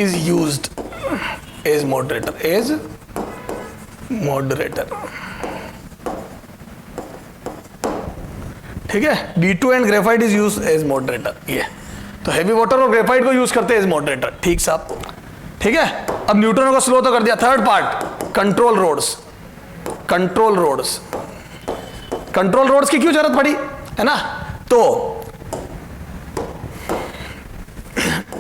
is used as moderator, ठीक है। D2 and graphite is used as moderator। ये तो हैवी वाटर और ग्रेफाइट को यूज करते हैं एज मॉडरेटर, ठीक साहब, ठीक है। अब न्यूट्रॉन को स्लो तो कर दिया। थर्ड पार्ट कंट्रोल रोड्स की क्यों जरूरत पड़ी, है ना। तो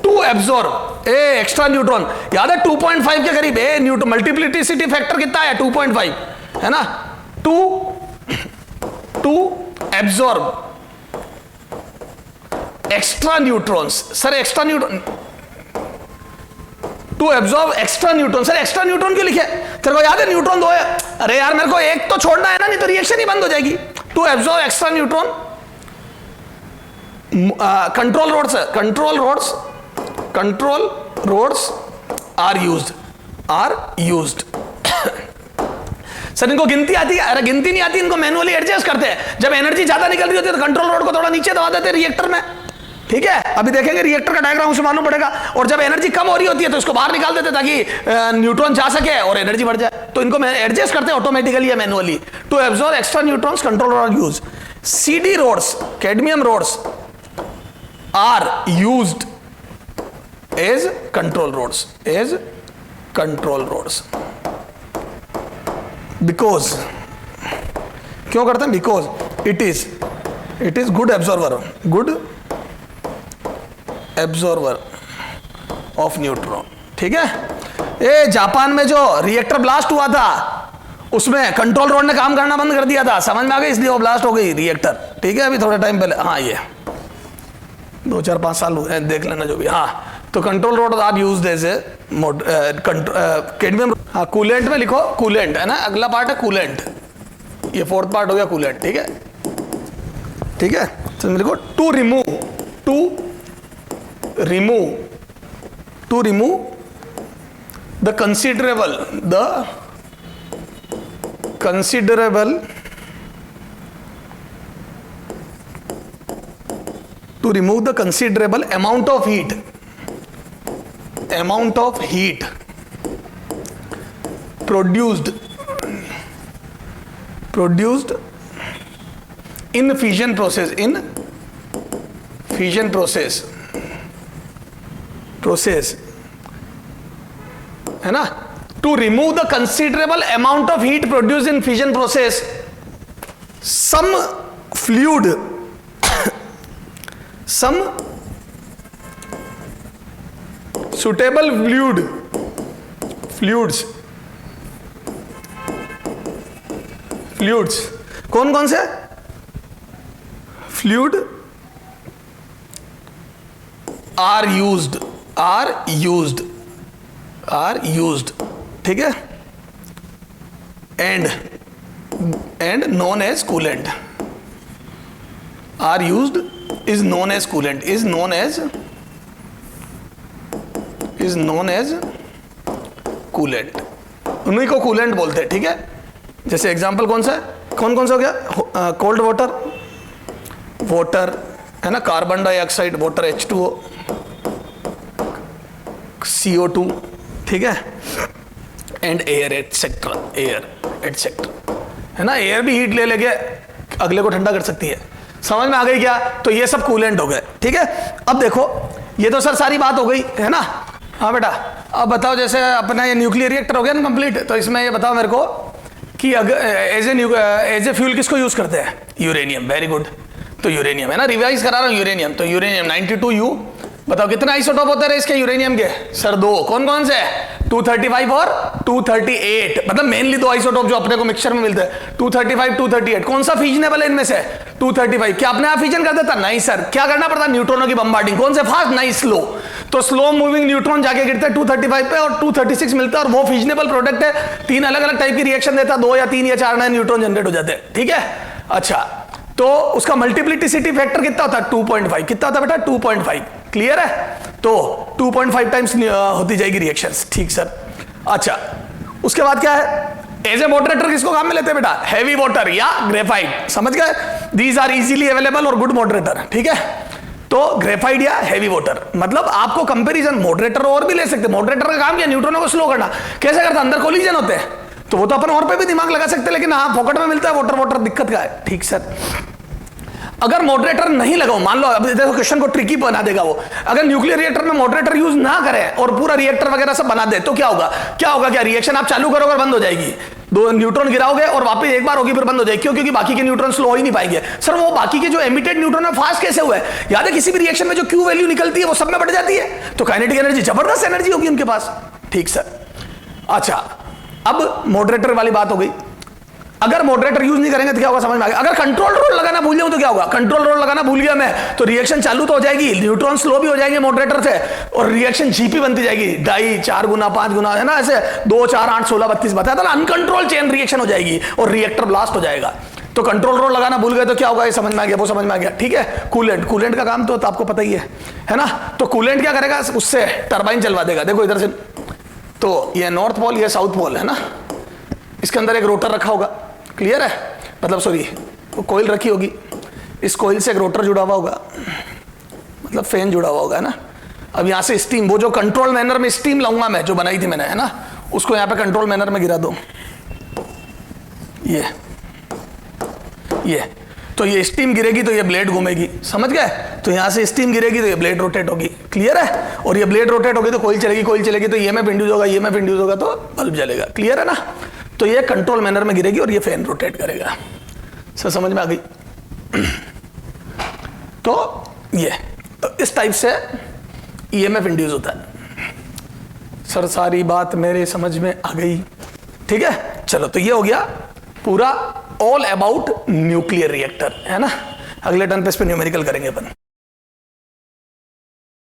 टू एब्जॉर्ब एक्स्ट्रा न्यूट्रॉन, याद है 2.5 के करीब है न्यूट्रॉन, मल्टीप्लिसिटी फैक्टर कितना है 2.5, है ना। To absorb extra neutrons, sir extra neutron, to absorb extra neutron. Sir extra neutron क्यों लिखे? तेरे को याद है न्यूट्रॉन 2 है? अरे यार मेरे को एक तो छोड़ना है ना, नहीं तो रिएक्शन ही बंद हो जाएगी। To absorb extra neutron, control rods are used. Sir इनको गिनती आती है? अरे गिनती नहीं आती, इनको मैनुअली एडजस्ट करते हैं। जब एनर्जी ज्यादा निकल रही होती है तो कंट्रोल रोड को थोड़ा नीचे दबा देते हैं रिएक्टर में, ठीक है। अभी देखेंगे रिएक्टर का डायग्राम से मालूम पड़ेगा। और जब एनर्जी कम हो रही होती है तो इसको बाहर निकाल देते ताकि न्यूट्रॉन जा सके और एनर्जी बढ़ जाए। तो इनको एडजस्ट करते हैं ऑटोमेटिकली या manually. To absorb extra neutrons, control rod use. CD rods, cadmium rods are used as control rods, because क्यों करते हैं? Because it is good absorber of neutron, ठीक है। जापान में जो रिएक्टर ब्लास्ट हुआ था उसमें कंट्रोल रोड ने काम करना बंद कर दिया था, समझ में आ गई, इसलिए वो ब्लास्ट हो गई रिएक्टर, ठीक है। अभी थोड़ा टाइम पहले, हाँ ये 2-4-5 साल हुए, देख लेना जो भी। हाँ तो control rod are used as a cadmium. हाँ कूलेंट में लिखो, कूलेंट है ना, अगला पार्ट है कूलेंट, ये फोर्थ पार्ट हो गया कूलेंट, ठीक है। तो लिखो to remove the considerable amount of heat produced in fission process, है ना। To remove the considerable amount of heat produced in fission process, some suitable fluids कौन से फ्लूइड आर यूज्ड, ठीक है। And known as coolant, are used is known as coolant, is known as coolant, उन्हीं को कूलेंट बोलते हैं, ठीक है। जैसे एग्जांपल कौन सा हो गया? कोल्ड वाटर है ना, carbon dioxide, water H2O, CO2, ठीक है, एंड एयर एटसेट्रा, है ना। एयर भी हीट ले लेके अगले को ठंडा कर सकती है। समझ में आ गई क्या? तो ये सब कूलेंट हो गए, ठीक है। अब देखो ये तो सर सारी बात हो गई है ना। हाँ बेटा, अब बताओ जैसे अपना ये न्यूक्लियर रिएक्टर हो गया ना कंप्लीट, तो इसमें ये बताओ मेरे को कि अगर एज ए फ्यूल किसको यूज करते हैं? यूरेनियम। वेरी गुड, तो यूरेनियम है ना, रिवाइज करा रहा हूं यूरेनियम। तो यूरेनियम 92U, बताओ कितना आइसोटोप होते हैं इसके यूरेनियम के? सर दो। कौन कौन से? 235 और 238, मतलब मेनली दो आइसोटोप जो अपने को मिक्सचर में मिलते हैं, 235 238। कौन सा फिजनेबल है इनमें से? 235। क्या अपने आप फिजन कर देता? नहीं सर, क्या करना पड़ता? न्यूट्रॉनों की बम्बार्डिंग। कौन से फास्ट? नहीं, स्लो। तो स्लो मूविंग न्यूट्रॉन जाके गिरते हैं 235 पे और 236 मिलता है, और वो फिजनेबल प्रोडक्ट है। 3 अलग अलग टाइप की रिएक्शन देता है, 2 या 3 या 4 नए न्यूट्रॉन जनरेट हो जाते हैं, ठीक है। अच्छा, तो उसका मल्टीप्लिसिटी फैक्टर कितना होता है? 2.5। कितना होता है बेटा? 2.5। क्लियर है? तो 2.5 टाइम्स होती जाएगी रिएक्शंस, ठीक सर। अच्छा, उसके बाद क्या है? एज ए मॉडरेटर किसको काम में लेते हैं बेटा? हैवी वाटर या ग्रेफाइट। समझ गए? दीज आर इजीली अवेलेबल और गुड मॉडरेटर, ठीक है। तो ग्रेफाइट या हैवी वाटर, मतलब आपको कंपैरिजन मॉडरेटर और भी ले सकते। मॉडरेटर का काम क्या? न्यूट्रॉनों को स्लो करना। कैसे करता? अंदर कोलिजन होते हैं, तो वो तो अपन और पे भी दिमाग लगा सकते हैं, लेकिन हाँ पॉकेट में मिलता है वाटर, वाटर दिक्कत का है, ठीक सर। अगर मॉडरेटर नहीं लगाओ, मान लो, अब देखो क्वेश्चन को ट्रिकी बना देगा वो। अगर न्यूक्लियर रिएक्टर में मॉडरेटर यूज ना करें और पूरा रिएक्टर वगैरह सब बना दे, तो क्या होगा? क्या होगा? क्या रिएक्शन आप चालू करोगे और बंद हो जाएगी, 2 न्यूट्रॉन गिराओगे और वापस एक बार होगी फिर बंद हो जाएगी। क्यों? क्योंकि बाकी के न्यूट्रॉन स्लो हो ही नहीं पाएंगे। सर वो बाकी के जो एमिटेड न्यूट्रॉन है फास्ट कैसे हुए? याद है किसी भी रिएक्शन में जो क्यू वैल्यू निकलती है वो सब में बढ़ जाती है, तो काइनेटिक एनर्जी, जबरदस्त एनर्जी होगी उनके पास, ठीक सर। अच्छा, अब मॉडरेटर वाली बात हो गई। अगर मॉडरेटर यूज नहीं करेंगे तो क्या होगा? समझ में आ गया। अगर कंट्रोल रोल लगाना भूल जाऊं तो क्या होगा? कंट्रोल रोल लगाना भूल गया मैं, तो रिएक्शन चालू तो हो जाएगी, न्यूट्रॉन स्लो भी हो जाएंगे मॉडरेटर से, और रिएक्शन जीपी बनती जाएगी 2.5 4 गुना 5 गुना, है ना, ऐसे 2 4 8 16 32 बताया था, अनकंट्रोल चेन रिएक्शन हो जाएगी और रिएक्टर ब्लास्ट हो जाएगा। तो कंट्रोल रोल लगाना भूल गए तो क्या होगा? ये समझ में आ गया, वो समझ में आ गया, ठीक है। कूलेंट, कूलेंट का काम तो आपको पता ही है ना। तो कूलेंट क्या करेगा? उससे टरबाइन चलवा देगा। देखो इधर से, तो ये नॉर्थ पोल, ये साउथ पोल है ना, इसके अंदर एक रोटर रखा होगा, क्लियर है, मतलब सॉरी वो कोयल रखी होगी, इस कोयल से एक रोटर जुड़ा हुआ होगा, मतलब फैन जुड़ा हुआ होगा, है ना। अब यहाँ से स्टीम, वो जो कंट्रोल मैनर में स्टीम लाऊंगा मैं, जो बनाई थी मैंने, है ना, उसको यहाँ पे कंट्रोल मैनर में गिरा दो, ये तो ये स्टीम गिरेगी तो ये ब्लेड घूमेगी, समझ गए। तो यहाँ से स्टीम गिरेगी तो ये ब्लेड रोटेट होगी, क्लियर है। और ये ब्लेड रोटेट होगी तो कोयल चलेगी, कोयल चलेगी तो ये में इंड्यूस होगा, ये में इंड्यूस होगा तो बल्ब जलेगा, क्लियर है ना। तो ये कंट्रोल मैनर में गिरेगी और ये फैन रोटेट करेगा। सर समझ में आ गई? तो ये तो इस टाइप से ईएमएफ इंड्यूस होता है। सर सारी बात मेरे समझ में आ गई, ठीक है। चलो, तो ये हो गया पूरा ऑल अबाउट न्यूक्लियर रिएक्टर, है ना। अगले टर्न पे इस पे न्यूमेरिकल करेंगे अपन।